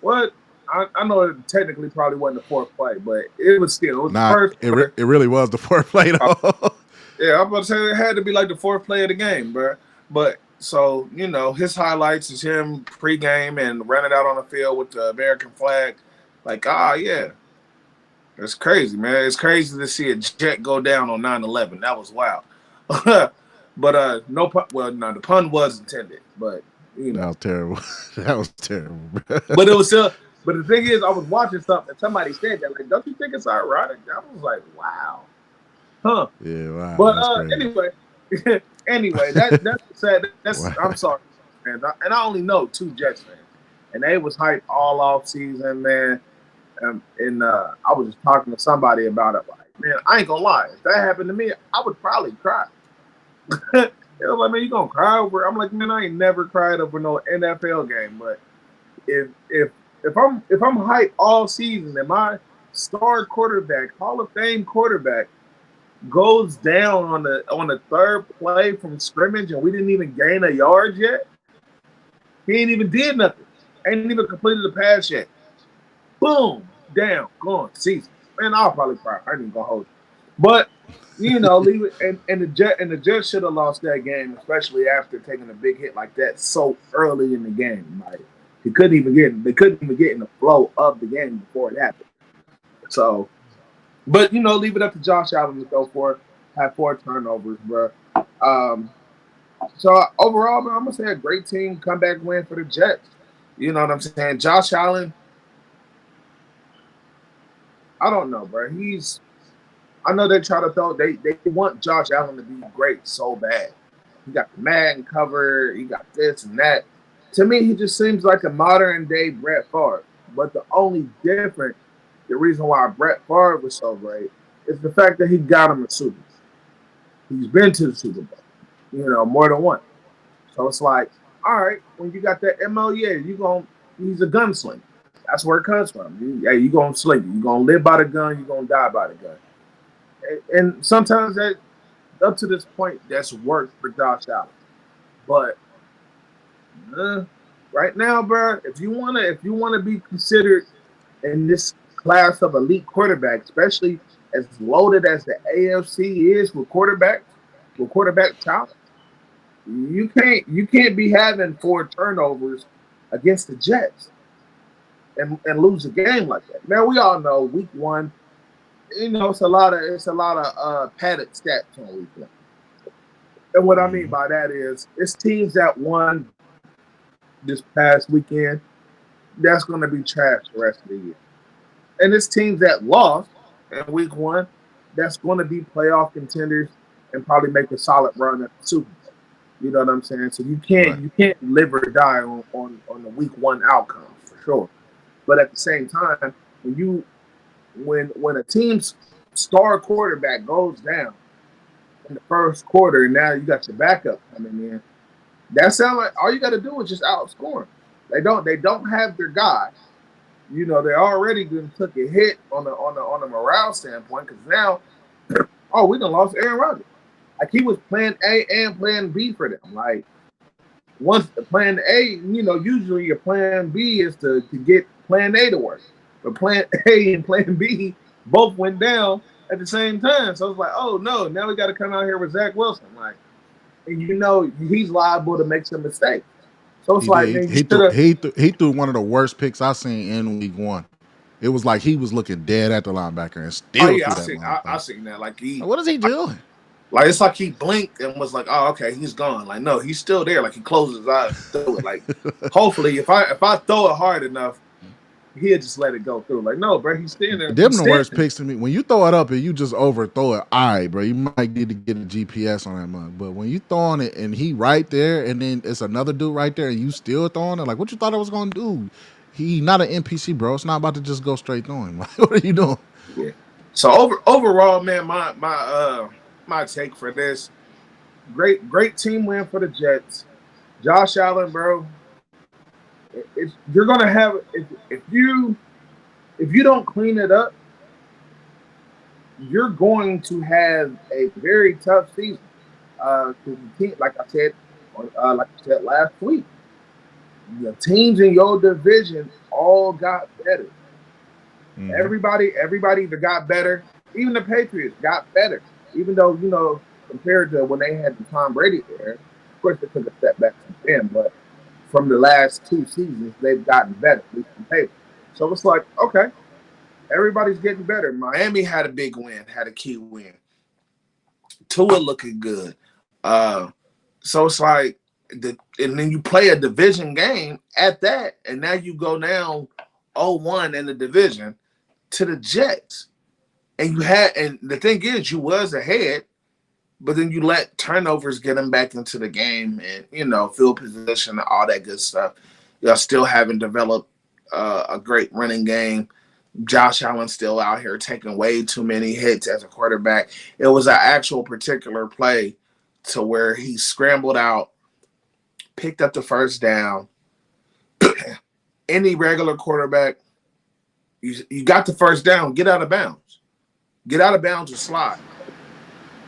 What? I know it technically probably wasn't the fourth play, but it was the Nah, first play. it really was the fourth play though. Yeah, I'm about to say it had to be like the fourth play of the game, bro. But so his highlights is him pregame and running out on the field with the American flag. Like, yeah, it's crazy, man. It's crazy to see a jet go down on 9/11. That was wild. But no pun. Well, no, the pun was intended, but you That know. was terrible. That was terrible. But it was still. But the thing is, I was watching something and somebody said that. Like, don't you think it's ironic? I was like, wow, huh? Yeah, wow, But that's crazy. anyway, anyway, that's sad. Wow. I'm sorry, fans, and I only know 2 Jets fans, and they was hyped all off season, man. And I was just talking to somebody about it, like, man, I ain't gonna lie. If that happened to me, I would probably cry. It was like, man, you gonna cry over? I'm like, man, I ain't never cried over no NFL game. But if I'm hyped all season and my star quarterback, Hall of Fame quarterback, goes down on the third play from scrimmage and we didn't even gain a yard yet, he ain't even did nothing. Ain't even completed the pass yet. Boom, down, gone, season. Man, I'll probably cry. I ain't even gonna hold you. But leave it. And the Jets should have lost that game, especially after taking a big hit like that so early in the game. Like they couldn't even get in the flow of the game before it happened. So, but leave it up to Josh Allen to go for it. Have 4 turnovers, bro. Um, so overall, man, I'm gonna say a great team comeback win for the Jets. You know what I'm saying? Josh Allen, I don't know, bro. I know they try to throw. They want Josh Allen to be great so bad. He got the Madden cover. He got this and that. To me, he just seems like a modern day Brett Favre. But the only difference, the reason why Brett Favre was so great, is the fact that he got him a Super Bowl. He's been to the Super Bowl, more than one. So it's like, all right, when you got that MO, yeah, he's a gunslinger. That's where it comes from. You gonna sling it. You gonna live by the gun. You gonna die by the gun. And sometimes that, up to this point, that's worked for Josh Allen. But right now, bro, if you wanna be considered in this class of elite quarterback, especially as loaded as the AFC is with quarterback talent, you can't be having 4 turnovers against the Jets and lose a game like that. Now we all know week one, it's a lot of padded stats on week one. And what I mean by that is it's teams that won this past weekend that's going to be trash the rest of the year, and it's teams that lost in week one that's going to be playoff contenders and probably make a solid run at the Super Bowl. You know what I'm saying? So you can't Right. you can't live or die on the week one outcome for sure. But at the same time, when a team's star quarterback goes down in the first quarter, and now you got your backup coming in, that sounds like all you got to do is just outscore them. They don't have their guy. They already took a hit on the morale standpoint because now, oh, we done lost Aaron Rodgers. Like he was plan A and plan B for them. Like once the plan A, usually your plan B is to get plan A to work. But plan A and plan B both went down at the same time. So it's like, oh no, now we got to come out here with Zach Wilson. Like, and he's liable to make some mistakes. So it's He like, did. man, you He should threw have. he threw one of the worst picks I seen in week one. It was like he was looking dead at the linebacker and Oh still yeah, threw I that see. I motherfucker. seen that. Like, what is he doing? Like it's like he blinked and was like, "Oh, okay, he's gone." Like, no, he's still there. Like he closed his eyes and threw it. Like, hopefully, if I throw it hard enough, he'll just let it go through. Like, no, bro, he's standing there. Them He's the worst standing. picks to me. When you throw it up and you just overthrow it, all right, bro, you might need to get a GPS on that mug. But when you throwing it and he right there, and then it's another dude right there, and you still throwing it, like what you thought I was gonna do? He not an NPC, bro. It's not about to just go straight through him. Like, what are you doing? Yeah. So overall, man, my take for this great team win for the Jets. Josh Allen, bro. You're gonna have if you don't clean it up, you're going to have a very tough season. To the team, like I said last week, the teams in your division all got better. Mm-hmm. Everybody that got better. Even the Patriots got better. Even though compared to when they had the Tom Brady era, of course they took a step back from them, but from the last 2 seasons, they've gotten better, at least on paper. So it's like, okay, everybody's getting better. Miami had a big win, had a key win. Tua looking good. Uh, so it's like, and then you play a division game at that, and now you go down 0-1 in the division to the Jets. And the thing is, you was ahead, but then you let turnovers get them back into the game and, field position and all that good stuff. Y'all still haven't developed a great running game. Josh Allen still out here taking way too many hits as a quarterback. It was an actual particular play to where he scrambled out, picked up the first down. Any regular quarterback, you got the first down, get out of bounds. Get out of bounds or slide.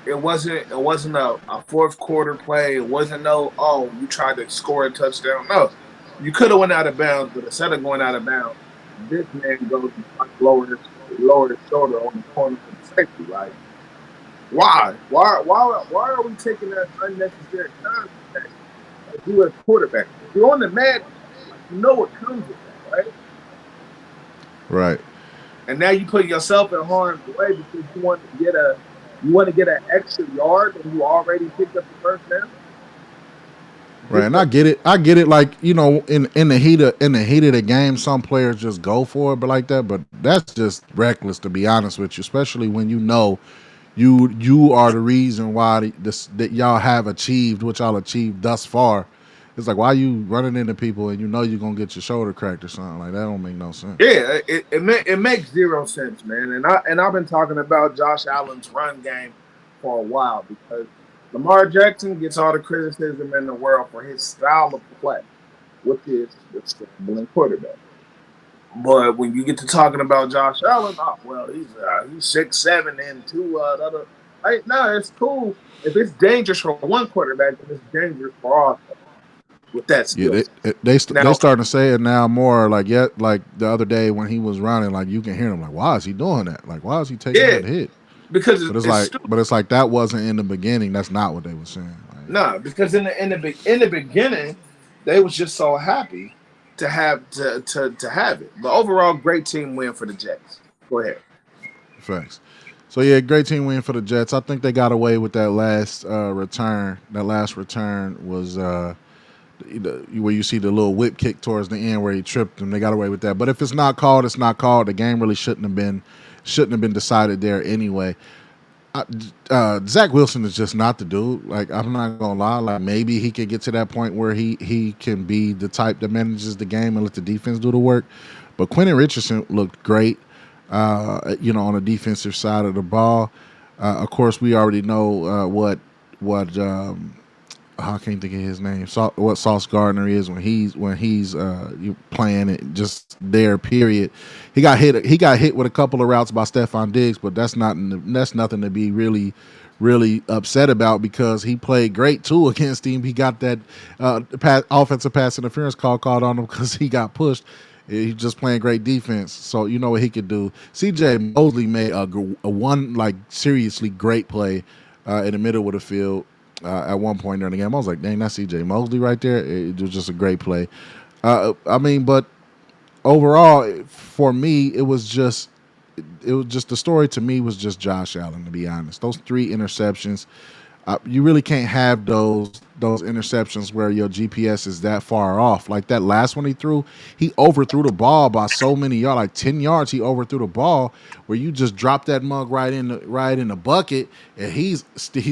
It wasn't a fourth quarter play. It wasn't no, oh, you tried to score a touchdown. No. You could have went out of bounds, but instead of going out of bounds, this man goes and lower his shoulder on the corner of the safety. Like, why? Why are we taking that unnecessary contact as you as quarterback? If you're on the mat, like, you know what comes with that, right? Right. And now you put yourself in harm's way because you want to get an extra yard and you already picked up the first down. Right, Just and I like, get it. I get it. Like in the heat of the game, some players just go for it, but like that. But that's just reckless, to be honest with you. Especially when you know you are the reason why that y'all have achieved what y'all achieved thus far. It's like, why you running into people and you know you're gonna get your shoulder cracked or something like that? Don't make no sense. yeah, it makes zero sense, man. And I've been talking about Josh Allen's run game for a while because Lamar Jackson gets all the criticism in the world for his style of play, which is the scrambling quarterback. But when you get to talking about Josh Allen, oh well, he's 6'7" and two other. Like, no, it's cool if it's dangerous for one quarterback, then it's dangerous for all with that Yeah, skill they set. they Now, starting to say it now more. Like, yet, like the other day when he was running, like you can hear him like, why is he doing that? Like, why is he taking yeah, that hit? because But it's it's like, stupid. but it's like that wasn't in the beginning. That's not what they were saying. Like, Nah, because in the beginning, they was just so happy to have it. But overall, great team win for the Jets. Go ahead. facts. So yeah, great team win for the Jets. I think they got away with that last return. That last return was where you see the little whip kick towards the end where he tripped him. They got away with that. But if it's not called, it's not called. The game really shouldn't have been decided there anyway. Zach Wilson is just not the dude. Like, I'm not gonna lie. Like, maybe he could get to that point where he can be the type that manages the game and let the defense do the work. But Quentin Richardson looked great. On the defensive side of the ball. Of course, we already know what I can't think of his name. What Sauce Gardner is when he's playing it just there. Period. He got hit. He got hit with a couple of routes by Stephon Diggs, but that's nothing to be really upset about because he played great too against him. He got that offensive pass interference called on him because he got pushed. He's just playing great defense, so you know what he could do. C.J. Mosley made a one like seriously great play in the middle of the field at one point during the game. I was like, dang, that's C.J. Mosley right there. It was just a great play. But overall, for me, it was just the story to me was just Josh Allen. To be honest, those three interceptions, you really can't have those interceptions where your GPS is that far off. Like that last one he overthrew the ball by so many yards, like 10 yards. He overthrew the ball where you just drop that mug right in the bucket, and he's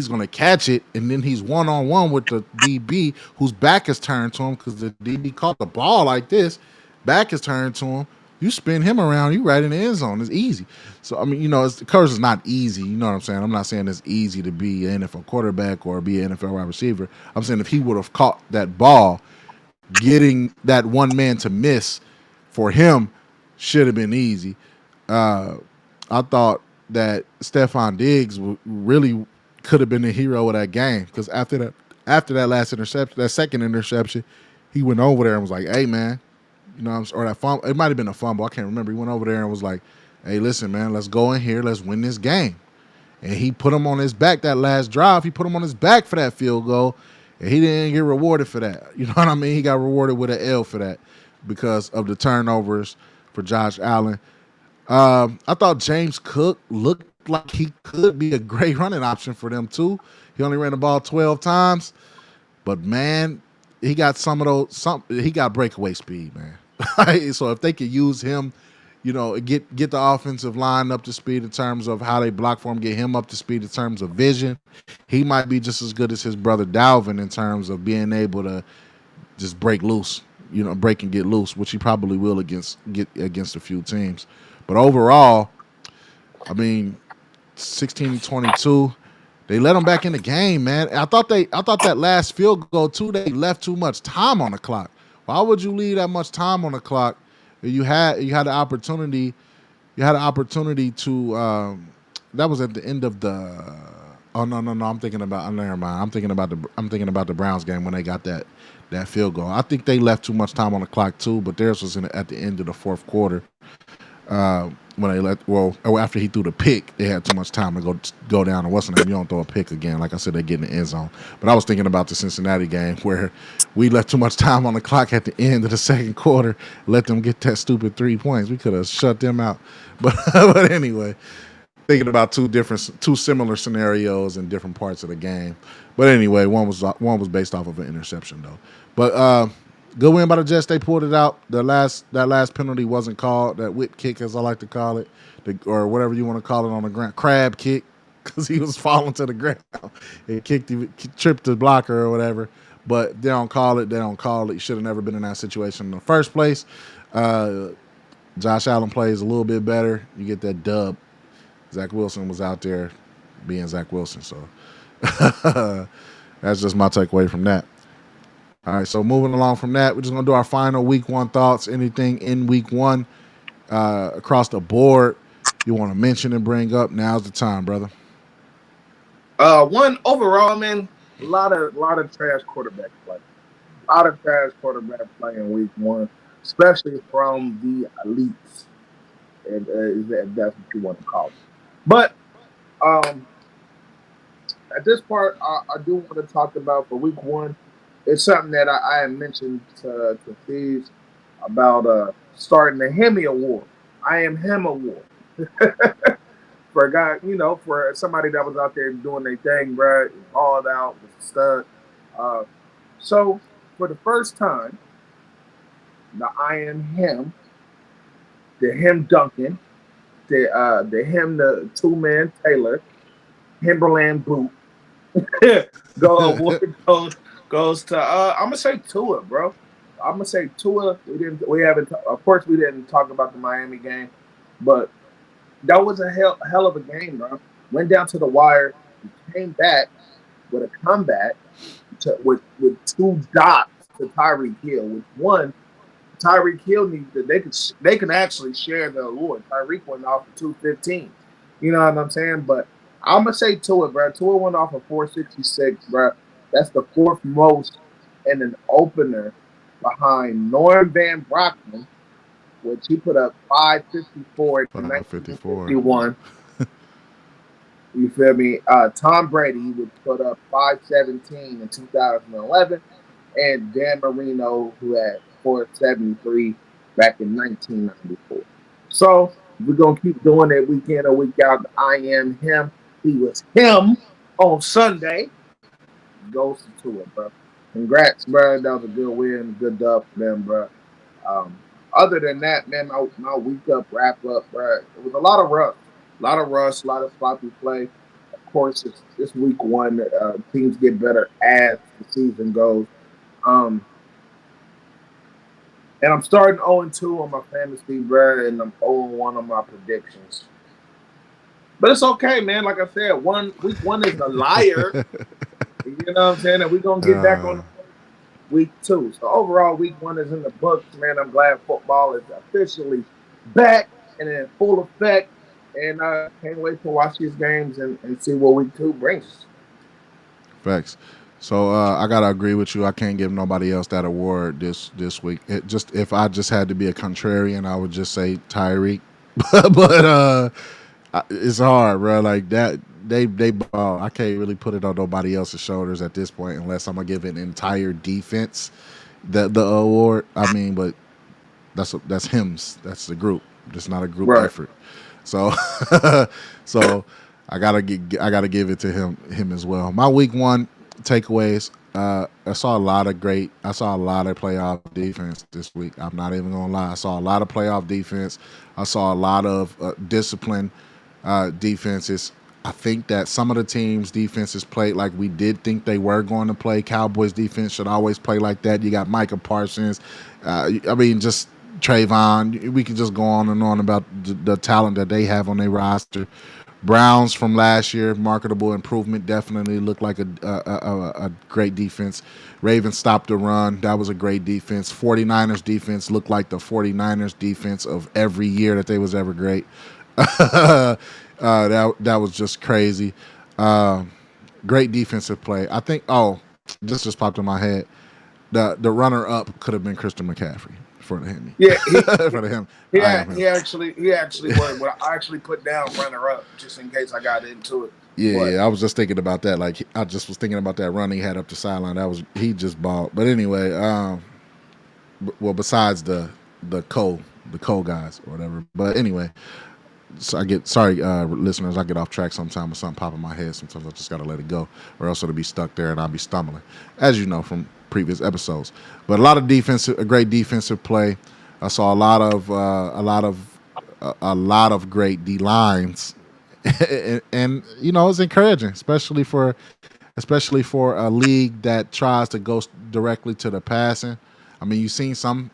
gonna catch it, and then he's 1-on-1 with the DB whose back is turned to him because the DB caught the ball like this, back is turned to him. You spin him around, you right in the end zone. It's easy. So I mean, the course is not easy. You know what I'm saying? I'm not saying it's easy to be an NFL quarterback or be an NFL wide receiver. I'm saying if he would have caught that ball, getting that one man to miss for him should have been easy. Uh, I thought that Stephon Diggs really could have been the hero of that game because after that last interception, that second interception, he went over there and was like, "Hey, man, or that fumble. It might have been a fumble. I can't remember. He went over there and was like, "Hey, listen, man, let's go in here. Let's win this game." And he put him on his back that last drive. He put him on his back for that field goal, and he didn't get rewarded for that. You know what I mean? He got rewarded with an L for that because of the turnovers for Josh Allen. I thought James Cook looked like he could be a great running option for them too. He only ran the ball 12 times, but man, he got he got breakaway speed, man. So if they could use him, get the offensive line up to speed in terms of how they block for him, get him up to speed in terms of vision, he might be just as good as his brother Dalvin in terms of being able to just break loose, break and get loose, which he probably will against a few teams. But overall, I mean, 16-22. They let them back in the game, man. I thought that last field goal too. They left too much time on the clock. Why would you leave that much time on the clock? You had the opportunity. You had an opportunity to. That was at the end of the. Oh no! I'm thinking about. Oh, never mind. I'm thinking about the Browns game when they got that field goal. I think they left too much time on the clock too, but theirs was at the end of the fourth quarter. When they after he threw the pick, they had too much time to go down. And what's the name? You don't throw a pick again. Like I said, they get in the end zone. But I was thinking about the Cincinnati game where we left too much time on the clock at the end of the second quarter. Let them get that stupid 3 points. We could have shut them out. But anyway, thinking about two similar scenarios in different parts of the game. But anyway, one was based off of an interception though. But good win by the Jets. They pulled it out. That last penalty wasn't called. That whip kick, as I like to call it, or whatever you want to call it on the ground, crab kick, because he was falling to the ground. It tripped the blocker or whatever. But they don't call it. They don't call it. You should have never been in that situation in the first place. Uh, Josh Allen plays a little bit better. You get that dub. Zach Wilson was out there being Zach Wilson. So that's just my takeaway from that. All right, so moving along from that, we're just going to do our final week one thoughts. Anything in week one across the board you want to mention and bring up, now's the time, brother. One overall, man, a lot of trash quarterback play. A lot of trash quarterback play in week one, especially from the elites, and if that's what you want to call it. But um, at this part, I do want to talk about for week one. It's something that I had mentioned to Thieves about starting the Hemi Award. I am him award for a guy, for somebody that was out there doing their thing, bro, balled out, was a stud. Uh, so for the first time, the I am him, the him Duncan, the him the 2 man Taylor, Timberland boot. Go award goes to I'm gonna say Tua, bro. I'm gonna say Tua. We haven't of course we didn't talk about the Miami game, but that was a hell of a game, bro. Went down to the wire, came back with a comeback with 2 dots to Tyreek Hill. With one, Tyreek Hill needs that they can actually share the award. Tyreek went off for 215. You know what I'm saying? But I'm gonna say Tua, bro. Tua went off of 466, bro. That's the fourth most in an opener behind Norm Van Brockman, which he put up 554 in 554. 1951. You feel me? Tom Brady would put up 517 in 2011, and Dan Marino, who had 473 back in 1994. So we're gonna keep doing it week in or week out. I am him. He was him on Sunday. Goes to it, bro. Congrats, bro. That was a good win, good dub for them, bro. Um, Other than that, man, my week up wrap up, bro. It was a lot of rush, a lot of sloppy play. Of course, it's week one. Teams get better as the season goes. Um, and I'm starting 0-2 on my fantasy, bro, and I'm 0-1 on my predictions. But it's okay, man. Like I said, week one is a liar. You know what I'm saying? And we're gonna get back on week two. So overall, week one is in the books, man. I'm glad football is officially back and in full effect. And can't wait to watch these games and see what week two brings. Facts. So I gotta agree with you. I can't give nobody else that award this week. If I just had to be a contrarian, I would just say Tyreek. But it's hard, bro. Like that, they ball. I can't really put it on nobody else's shoulders at this point, unless I'm gonna give an entire defense the award. I mean, but that's him's. That's the group. It's not a group Right. effort. So, so I gotta give it to him as well. My week one takeaways. I saw a lot of playoff defense this week. I'm not even gonna lie. I saw a lot of playoff defense. I saw a lot of discipline defenses. I think that some of the teams' defenses played like we did think they were going to play. Cowboys defense should always play like that. You got Micah Parsons. I mean, just Trayvon. We could just go on and on about the talent that they have on their roster. Browns from last year, marketable improvement. Definitely looked like a great defense. Ravens stopped the run. That was a great defense. 49ers defense looked like the 49ers defense of every year that they was ever great. That was just crazy. Great defensive play. I think. Oh, this just popped in my head. The runner up could have been Christian McCaffrey for the him. Yeah, For the him. he I am him. he actually was. Well, I actually put down runner up just in case I got into it. Yeah, But I was just thinking about that. Like I just was thinking about that run he had up the sideline. That was he just balled. But anyway, well, besides the co guys or whatever. But anyway, so I get sorry, listeners. I get off track sometimes with something pop in my head. Sometimes I just gotta let it go, or else it'll be stuck there and I'll be stumbling, as you know from previous episodes. But a lot of a great defensive play. I saw a lot of great D lines, and you know it's encouraging, especially for a league that tries to go directly to the passing. I mean, you've seen some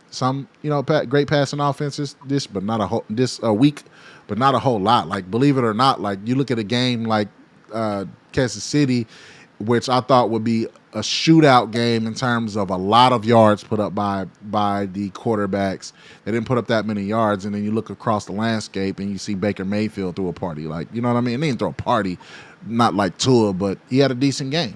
great passing offenses this week, but not a whole lot. Like believe it or not, like you look at a game like Kansas City, which I thought would be a shootout game in terms of a lot of yards put up by the quarterbacks. They didn't put up that many yards, and then you look across the landscape and you see Baker Mayfield throw a party. Like you know what I mean? They didn't throw a party, not like Tua, but he had a decent game.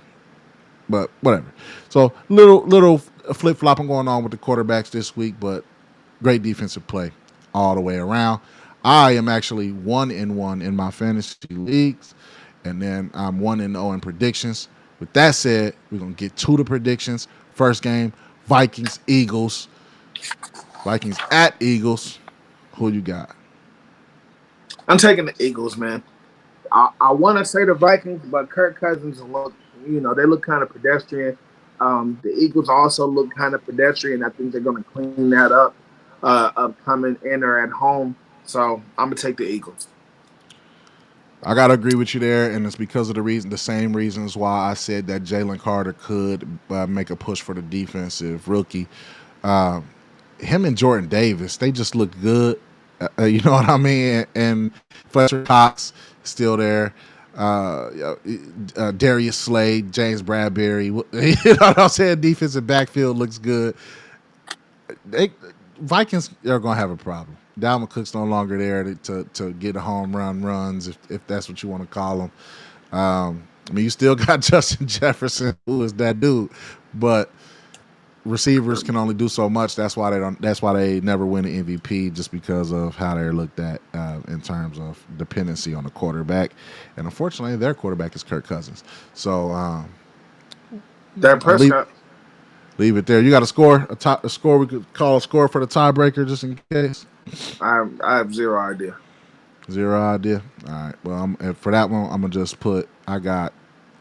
But whatever. So little flip flopping going on with the quarterbacks this week, but great defensive play all the way around. I am actually 1-1 in my fantasy leagues, and then I'm 1-0 in predictions. With that said, we're gonna get to the predictions. First game, Vikings Eagles. Vikings at Eagles. Who you got? I'm taking the Eagles, man. I want to say the Vikings, but Kirk Cousins look, they look kind of pedestrian. The Eagles also look kind of pedestrian. I think they're going to clean that up upcoming in or at home. So I'm gonna take the Eagles. I gotta agree with you there, and it's because of the same reasons why I said that Jalen Carter could make a push for the defensive rookie. Uh, Him and Jordan Davis, they just look good. You know what I mean? And Fletcher Cox still there. Darius Slade, James Bradbury. You know what I'm saying? Defensive backfield looks good. They Vikings are gonna have a problem. Dalvin Cook's no longer there to get home run runs, if that's what you want to call them. I mean, you still got Justin Jefferson, who is that dude, but receivers can only do so much. That's why they don't. That's why they never win an MVP, just because of how they're looked at in terms of dependency on the quarterback. And unfortunately, their quarterback is Kirk Cousins. So Dak leave, Prescott. leave it there. You got a score, a score we could call a score for the tiebreaker, just in case. I have zero idea. Zero idea. All right. Well, and for that one, I'm gonna just put I got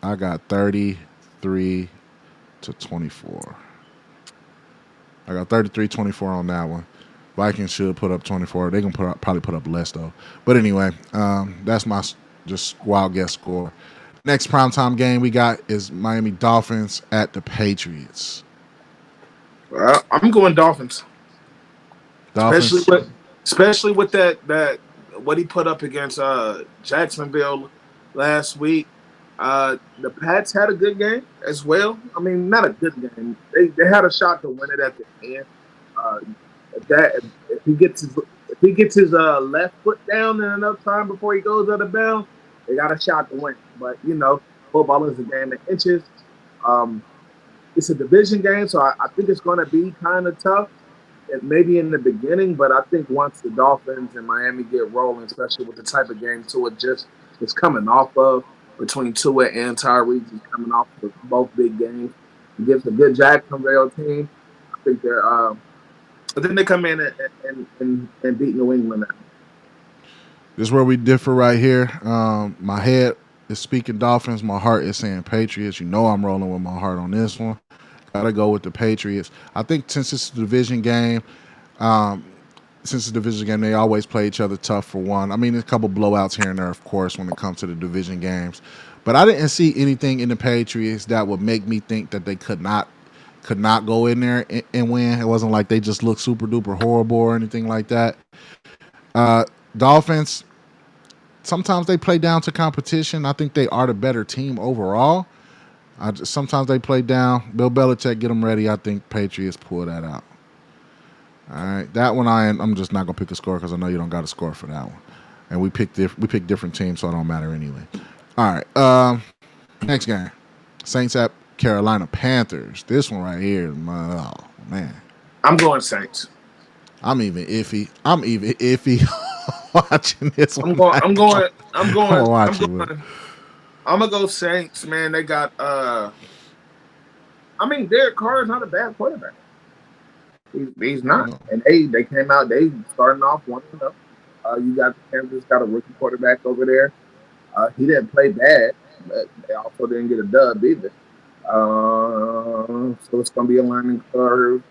33-24. I got 33-24 on that one. Vikings should put up 24. They can probably put up less though. But anyway, that's my just wild guess score. Next primetime game we got is Miami Dolphins at the Patriots. I'm going Dolphins, especially Dolphins. with that what he put up against Jacksonville last week. The Pats had a good game as well. I mean, not a good game. They had a shot to win it at the end. Uh, if he gets his left foot down in enough time before he goes out of bounds, they got a shot to win. But football is a game of inches. Um, it's a division game, so I think it's going to be kind of tough. Maybe in the beginning, but I think once the Dolphins and Miami get rolling, especially with the type of game Tua just is coming off of, between Tua and Tyreek, he's coming off of both big games against a good Jacksonville team. I think they come in and beat New England now. This is where we differ right here. My head is speaking Dolphins. My heart is saying Patriots. You know I'm rolling with my heart on this one. Gotta go with the Patriots. I think since it's a division game, they always play each other tough for one. I mean, there's a couple blowouts here and there, of course, when it comes to the division games. But I didn't see anything in the Patriots that would make me think that they could not, could not go in there and win. It wasn't like they just looked super duper horrible or anything like that. Uh, Dolphins, sometimes they play down to competition. I think they are the better team overall. Sometimes they play down. Bill Belichick get them ready. I think Patriots pull that out. All right, that one I'm just not gonna pick a score because I know you don't got a score for that one. And we picked different teams, so it don't matter anyway. All right, next game, Saints at Carolina Panthers. This one right here, oh man, I'm going Saints. I'm even iffy. I'm even iffy watching this I'm one. going. I'm going. I'm I'm going. gonna I'm watch it, but going. I'm gonna go Saints, man. They got. I mean, Derek Carr is not a bad quarterback. He's not. And they came out. They starting off 1-0. You got the Panthers got a rookie quarterback over there. He didn't play bad, but they also didn't get a dub either. So it's gonna be a learning curve.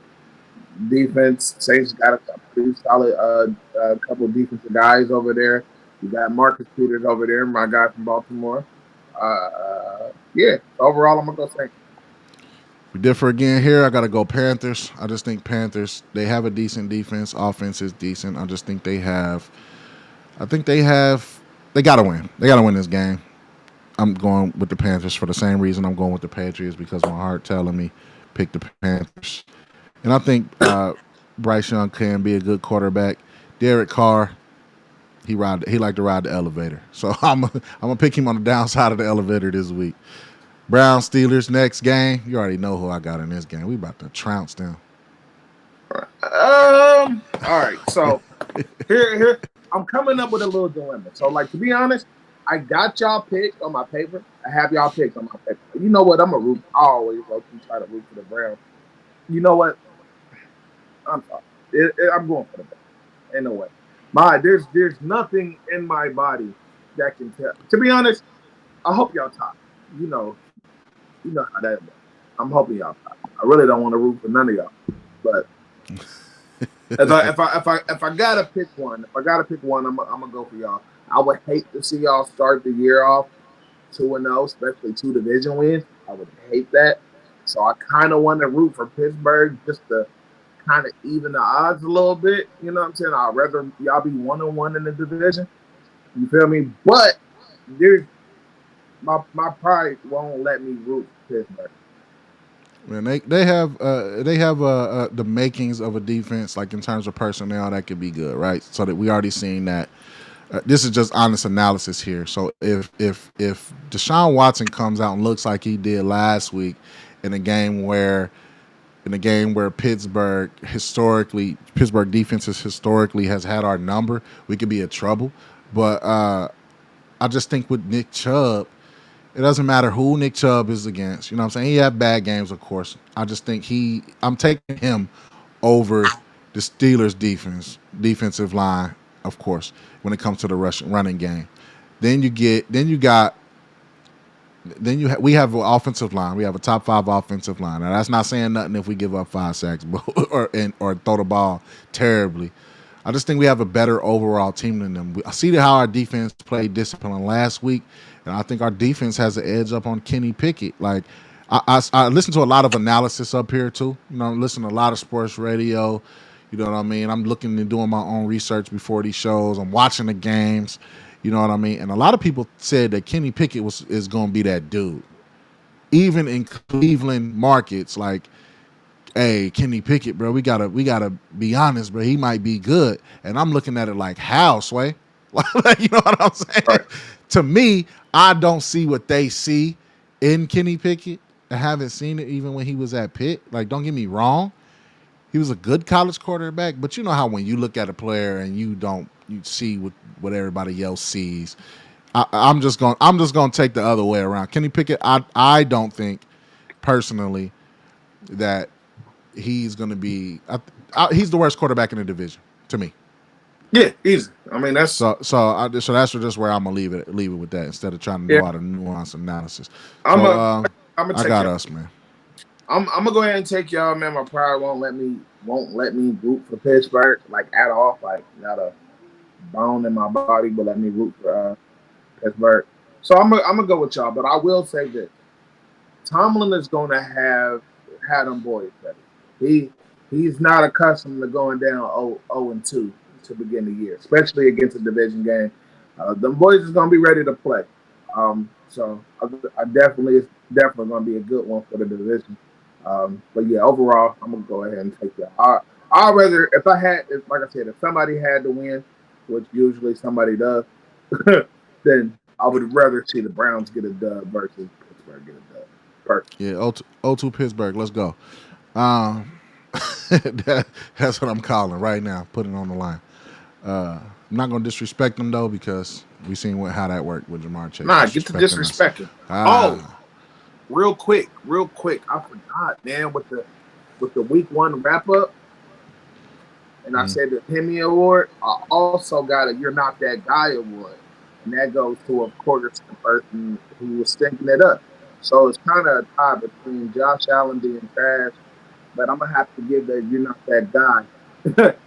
Defense, Saints got a pretty solid couple of defensive guys over there. You got Marcus Peters over there, my guy from Baltimore. Yeah, overall, I'm gonna go Saints. we differ again here. I got to go Panthers. I just think Panthers, they have a decent defense. Offense is decent. I just think they got to win. They got to win this game. I'm going with the Panthers for the same reason I'm going with the Patriots because my heart telling me pick the Panthers. And I think Bryce Young can be a good quarterback. Derek Carr, he like to ride the elevator. So I'm gonna pick him on the downside of the elevator this week. Brown Steelers next game. You already know who I got in this game. We about to trounce them. All right. So here, I'm coming up with a little dilemma. So, like, to be honest, I got y'all picked on my paper. I have y'all picked on my paper. You know what? I'm a root. I always try to root for the Browns. You know what? I'm sorry. I'm going for the Browns. Ain't no way. There's nothing in my body that can tell. To be honest, I hope y'all top. You know how that is. I'm hoping y'all top. I really don't want to root for none of y'all. But if I gotta pick one, I'm gonna go for y'all. I would hate to see y'all start the year off 2-0, especially 2 division wins. I would hate that. So I kind of want to root for Pittsburgh just to kind of even the odds a little bit. You know what I'm saying? I'd rather y'all be 1-1 in the division. You feel me? But there's my pride won't let me root for Pittsburgh. Man, they have the makings of a defense, like in terms of personnel, that could be good, right? So that we already seen that. This is just honest analysis here. So if Deshaun Watson comes out and looks like he did last week in a game where Pittsburgh defenses historically has had our number, we could be in trouble. But I just think with Nick Chubb, it doesn't matter who Nick Chubb is against. You know what I'm saying? He had bad games, of course. I just think I'm taking him over the Steelers defensive line, of course, when it comes to the running game. We have an offensive line. We have a top 5 offensive line. Now that's not saying nothing if we give up 5 sacks or throw the ball terribly. I just think we have a better overall team than them. I see how our defense played discipline last week, and I think our defense has an edge up on Kenny Pickett. Like I listen to a lot of analysis up here too. You know, I listen to a lot of sports radio. You know what I mean? I'm looking and doing my own research before these shows. I'm watching the games. You know what I mean? And a lot of people said that Kenny Pickett is going to be that dude. Even in Cleveland markets, like, hey, Kenny Pickett, bro, we gotta be honest, bro. He might be good. And I'm looking at it like, how, Sway? Like, you know what I'm saying? Right. To me, I don't see what they see in Kenny Pickett. I haven't seen it even when he was at Pitt. Like, don't get me wrong. He was a good college quarterback, but you know how when you look at a player and you see what everybody else sees. I'm just gonna take the other way around. Kenny Pickett, I don't think personally that he's gonna be. He's the worst quarterback in the division to me. Yeah, easy. I mean that's So that's just where I'm gonna leave it with that instead of trying to do all the nuanced analysis. I'm So a I'm gonna I take got y'all. us, man. I'm gonna go ahead and take y'all, man. My pride won't let me root for Pittsburgh like at all. Like not a bone in my body, but let me root for Pittsburgh. So I'm gonna go with y'all, but I will say this: Tomlin is gonna have them boys ready. He he's not accustomed to going down 0-2 to begin the year, especially against a division game. Them boys is gonna be ready to play. So I definitely it's definitely gonna be a good one for the division. But yeah, overall, I'm gonna go ahead and take that. I'd rather if I had, if, like I said, if somebody had to win, which usually somebody does, then I would rather see the Browns get a dub versus Pittsburgh get a dub. Personally. Yeah, 0-2 Pittsburgh. Let's go. Um, that's what I'm calling right now. Put it on the line. I'm not gonna disrespect them though because we seen how that worked with Jamar Chase Nah, get to disrespecting us. disrespecting. Oh, Ah, real quick, I forgot, man, with the week one wrap up, and I mm, said the Hemi Award. I also got a "You're Not That Guy" award, and that goes to, of course, the person who was stinking it up. So it's kind of a tie between Josh Allen being trash, but I'm gonna have to give that "You're Not That Guy."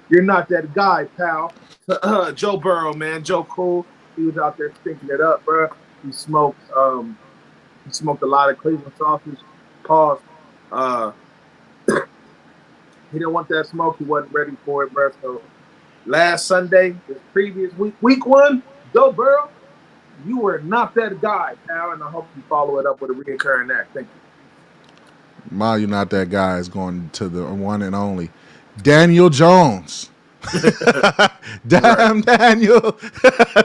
You're not that guy, pal. Joe Burrow, man, Joe Cool. He was out there stinking it up, bro. He smoked. He smoked a lot of Cleveland sausage. Pause. Uh, he didn't want that smoke. He wasn't ready for it, bro. So last Sunday, this previous week one, Joe Burrow, you were not that guy, pal. And I hope you follow it up with a reoccurring act. Thank Ma, you're not that guy. Is going to the one and only Daniel Jones. you. Right. Damn Daniel.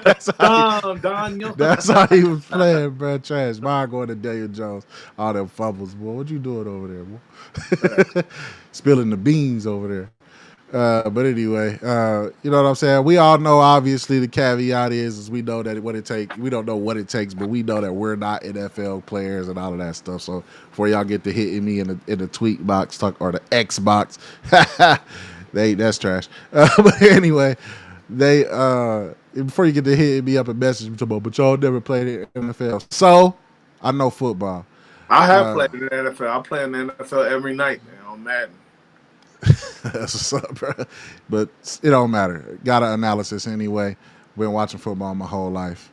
that's how he, Daniel. that's how he was playing, bro. Trash. Mine going to Daniel Jones. All them fumbles, boy. What you doing over there, boy? Spilling the beans over there. But anyway, you know what I'm saying? We all know, obviously, the caveat is we know that what it takes. We don't know what it takes, but we know that we're not NFL players and all of that stuff. So before y'all get to hitting me in the tweet box or the X box, that's trash. But anyway, they before you get to hitting me up and message me about, but y'all never played in NFL. So I know football. I have Uh, played in the NFL. I play in the NFL every night, man, on Madden. That's what's up, bro. But it don't matter. Got an analysis anyway. Been watching football my whole life.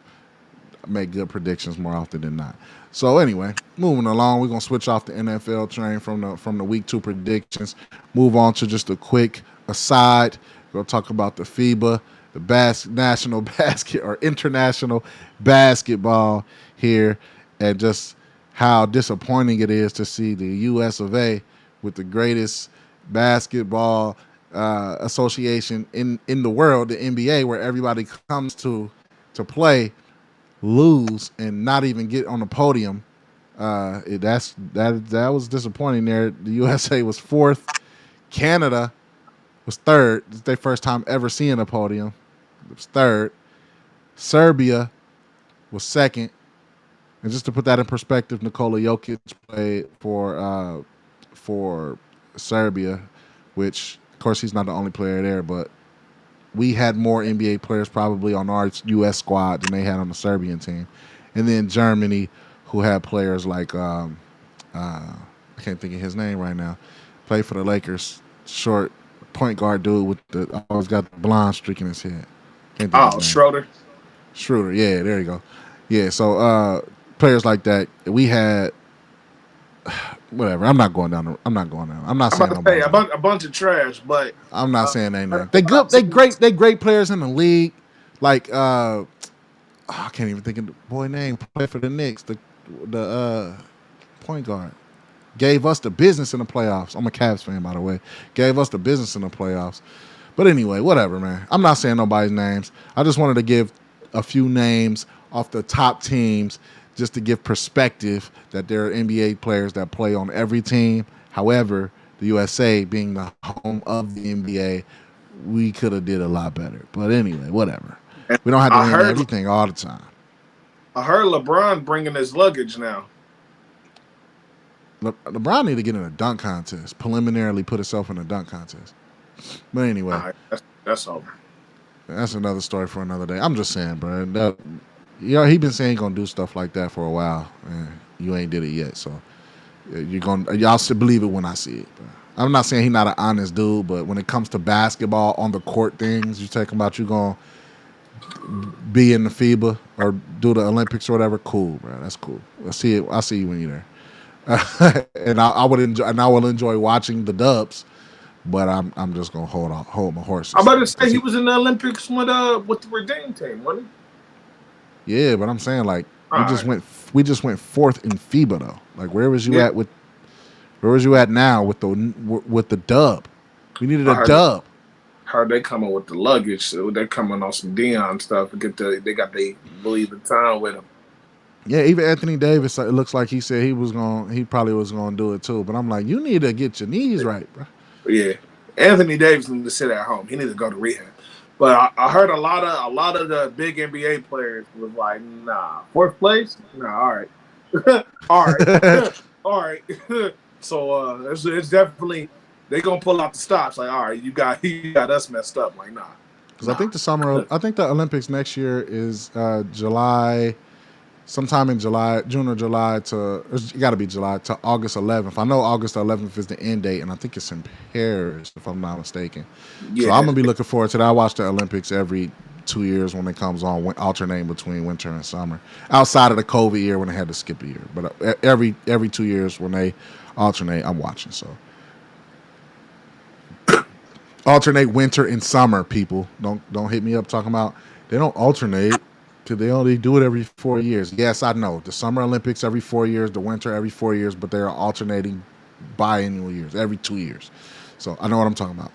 I make good predictions more often than not. So anyway, moving along, we're gonna switch off the NFL train from the week two predictions. Move on to just a quick aside. We're gonna talk about the FIBA, the national basket or international basketball here, and just how disappointing it is to see the U.S. of A. with the greatest basketball association in the world, the NBA, where everybody comes to play, lose and not even get on the podium. That was disappointing. There, the USA was fourth. Canada was third. It's their first time ever seeing a podium. It was third. Serbia was second. And just to put that in perspective, Nikola Jokic played for Serbia, which of course he's not the only player there, but we had more NBA players probably on our U.S. squad than they had on the Serbian team. And then Germany, who had players like I can't think of his name right now, played for the Lakers, short point guard dude with the always got the blonde streak in his head. Can't think of his Oh, name. Schroeder. Schroeder, yeah, there you go. Yeah, so players like that, we had whatever. I'm not going down. I'm not I'm saying about to say nobody's name. a bunch of trash, but I'm not uh, saying their I name. They heard good. about two. They great players in the league. Like I can't even think of the boy name. Play for the Knicks. The point guard gave us the business in the playoffs. I'm a Cavs fan, by the way. Gave us the business in the playoffs. But anyway, whatever, man. I'm not saying nobody's names. I just wanted to give a few names off the top teams just to give perspective that there are NBA players that play on every team. However, the USA being the home of the NBA, we could have did a lot better. But anyway, whatever. And We don't have to I win heard everything all the time. I heard LeBron bringing his luggage now. LeBron need to get in a dunk contest. Preliminarily put himself in a dunk contest. But anyway, All right, that's over. that's another story for another day. I'm just saying, bro. He been saying he gonna do stuff like that for a while, and you ain't did it yet. So y'all should believe it when I see it. Bro. I'm not saying he's not an honest dude, but when it comes to basketball on the court things, you talking about you gonna be in the FIBA or do the Olympics or whatever. Cool, bro. That's cool. I'll see you when you're there. And I would enjoy, and I will enjoy watching the dubs. But I'm just gonna hold my I'm horses about to say because he he. was in the Olympics with the Redeem team, wasn't he? Yeah, but I'm saying like All right. we just went fourth in FIBA though. Like Yeah. where was you at now with the dub? We needed I a dub. heard they coming with the luggage. So they're coming on some Dion stuff. They got the Louis Vuitton with them. Yeah, even Anthony Davis. It looks like he said he probably was gonna do it too. But I'm like, you need to get your knees right, bro. Yeah. Anthony Davis needs to sit at home. He needs to go to rehab. But I heard a lot of the big NBA players was like, nah, fourth place? Nah, all right. All right. All right. So it's definitely they gonna pull out the stops. Like, all right, you got us messed up. Like, Because nah. I think the Olympics next year is July, sometime in July, June or July to it got to be July to August 11th. I know August 11th is the end date, and I think it's in Paris if I'm not mistaken. So I'm Yeah. gonna be looking forward to that. I watch the Olympics every 2 years when it comes on, alternating between winter and summer. Outside of the COVID year when they had to skip a year, but every 2 years when they alternate, I'm watching. So alternate winter and summer. People don't hit me up talking about they don't alternate because they only do it every 4 years. Yes, I know the Summer Olympics every 4 years, the winter every 4 years, but they are alternating biennial years every 2 years. So I know what I'm talking about.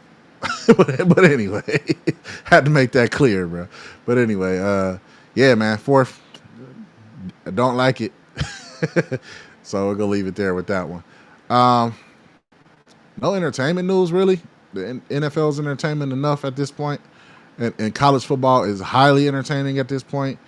But anyway, had to make that clear, bro. But anyway, yeah, man, fourth, I don't like it. So we're gonna leave it there with that one. Um, no entertainment news really. The NFL's entertainment enough at this point, and college football is highly entertaining at this point.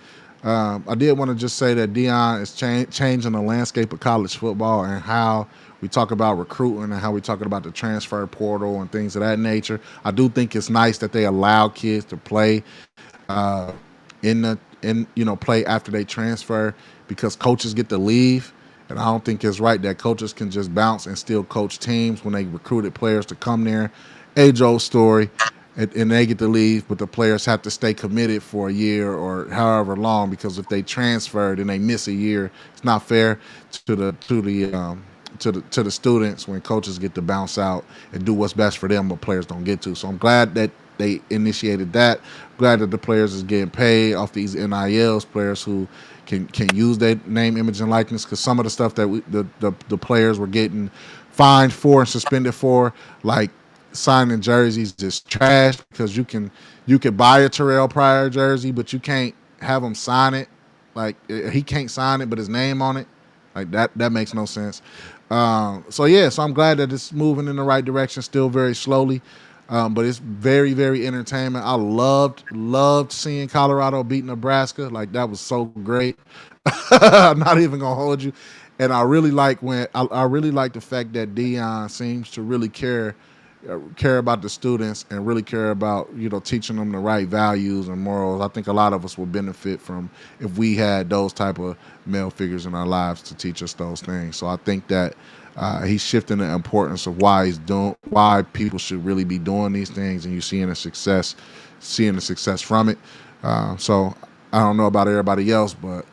I did want to just say that Dion is changing the landscape of college football and how we talk about recruiting and how we talking about the transfer portal and things of that nature. I do think it's nice that they allow kids to play uh, play after they transfer because coaches get to leave. And I don't think it's right that coaches can just bounce and still coach teams when they recruited players to come there. Age old story, and they get to leave, but the players have to stay committed for a year or however long because if they transferred and they miss a year, it's not fair to the students when coaches get to bounce out and do what's best for them, but players don't get to. So I'm glad that they initiated that. Glad that the players is getting paid off these NILs, players who can use their name, image, and likeness. Because some of the stuff that the players were getting fined for and suspended for, like signing jerseys, just trash. Because you can buy a Terrell Pryor jersey, but you can't have him sign it. Like he can't sign it, but his name on it. Like that makes no sense. So yeah, so I'm glad that it's moving in the right direction. Still very slowly, but it's very very entertainment. I loved seeing Colorado beat Nebraska. Like that was so great. I'm not even gonna hold you. And I really like the fact that Dion seems to really care about the students and really care about teaching them the right values and morals. I think a lot of us would benefit from if we had those type of male figures in our lives to teach us those things. So I think that he's shifting the importance of why people should really be doing these things, and you seeing the success from it. So I don't know about everybody else, but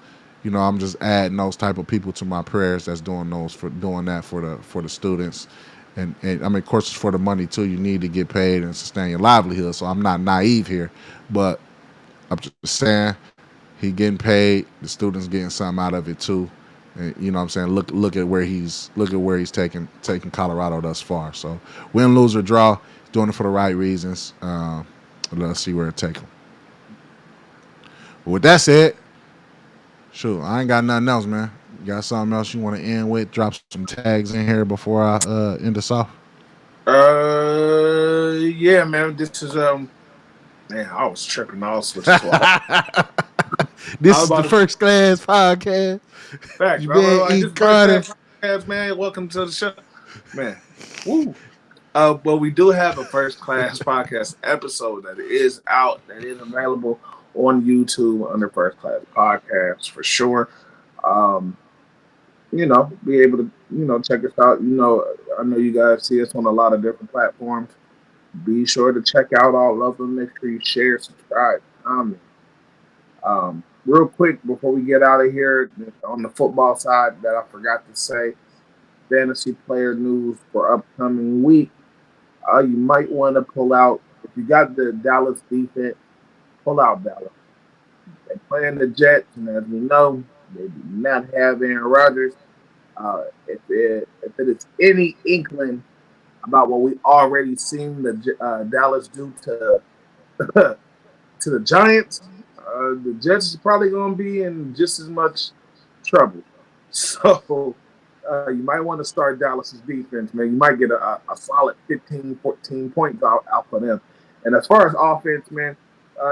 I'm just adding those type of people to my prayers that's doing that for the students. And I mean, of course, it's for the money too. You need to get paid and sustain your livelihood. So I'm not naive here, but I'm just saying he getting paid. The students getting something out of it too. And, you know what I'm saying? Look at where he's taking Colorado thus far. So win, lose or draw, he's doing it for the right reasons. Let's see where it takes him. But with that said, shoot, I ain't got nothing else, man. You got something else you want to end with? Drop some tags in here before I end this off. Yeah, man. This is man. I was tripping. I was switching to a I This was is the about to First Class Podcast. facts, You bro. man Like, E. this first Carter. class podcast, man. Welcome to the show, man. Woo. But we do have a first class podcast episode that is out, that is available on YouTube under First Class Podcast for sure. Um, be able to, check us out. I know you guys see us on a lot of different platforms. Be sure to check out all of them. Make sure you share, subscribe, comment. Real quick before we get out of here, on the football side, that I forgot to say. fantasy player news for upcoming week. You might want to pull out if you got the Dallas defense. Pull out Dallas. They're playing the Jets, and as we know, they do not have Aaron Rodgers. If it is any inkling about what we already seen the Dallas do to to the Giants, the Jets is probably going to be in just as much trouble. So you might want to start Dallas's defense, man. You might get a solid 15, 14 points out for them. And as far as offense, man,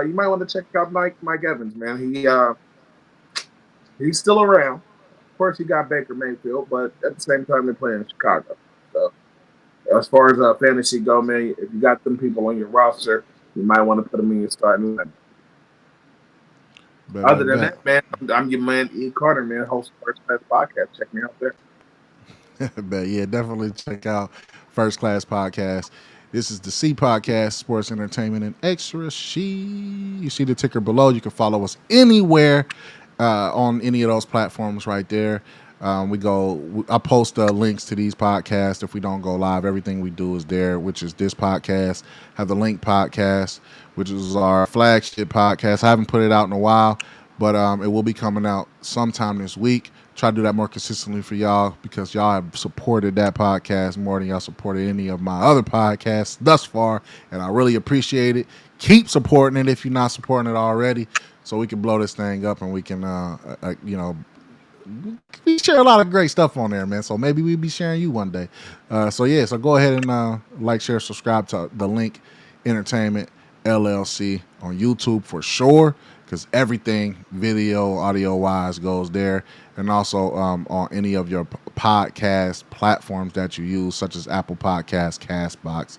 you might want to check out Mike Evans, man. He's still around. Of course, you got Baker Mayfield, but at the same time, they're playing in Chicago. So as far as fantasy go, man, if you got them people on your roster, you might want to put them in your starting lineup. Other than that, man, I'm your man E. Carter, man, host of First Class Podcast. Check me out there. But yeah, definitely check out First Class Podcast. This is the C Podcast, Sports Entertainment and Extra She. You see the ticker below. You can follow us anywhere on any of those platforms right there. I post links to these podcasts if we don't go live. Everything we do is there, which is this podcast, have the Link podcast, which is our flagship podcast. I haven't put it out in a while, but it will be coming out sometime this week. Try to do that more consistently for y'all because y'all have supported that podcast more than y'all supported any of my other podcasts thus far, and I really appreciate it. Keep supporting it if you're not supporting it already, so we can blow this thing up and we can, we share a lot of great stuff on there, man. So maybe we'll be sharing you one day. So go ahead and like, share, subscribe to the Link Entertainment LLC on YouTube for sure, because everything video, audio wise goes there, and also on any of your podcast platforms that you use, such as Apple Podcasts, Castbox,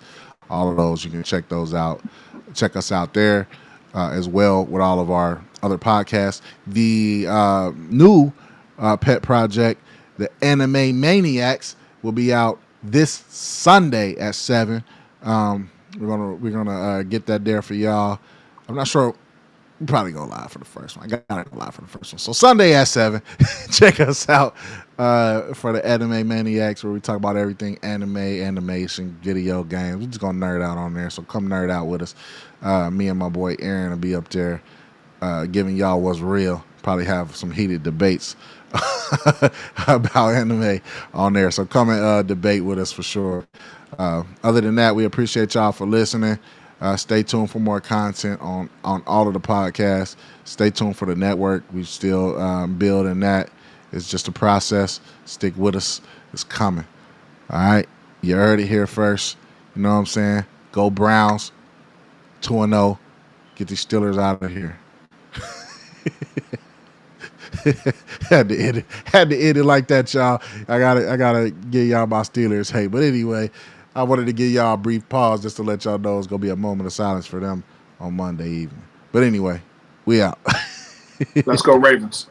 all of those. You can check those out. Check us out there as well with all of our other podcasts. The new pet project, the Anime Maniacs, will be out this Sunday at 7. We're gonna get that there for y'all. I'm not sure. We're probably go live for the first one. I gotta go live for the first one. So Sunday at 7, check us out for the Anime Maniacs, where we talk about everything anime, animation, video games. We're just gonna nerd out on there. So come nerd out with us. Me and my boy Aaron will be up there giving y'all what's real. Probably have some heated debates about anime on there. So come and debate with us for sure. Other than that, we appreciate y'all for listening. Stay tuned for more content on all of the podcasts. Stay tuned for the network. We still building that. It's just a process. Stick with us. It's coming. All right. You heard it here first. You know what I'm saying? Go Browns. 2-0. Get these Steelers out of here. had to end it like that, y'all. I gotta give y'all my Steelers hate. But anyway, I wanted to give y'all a brief pause just to let y'all know it's gonna be a moment of silence for them on Monday evening. But anyway, we out. Let's go Ravens.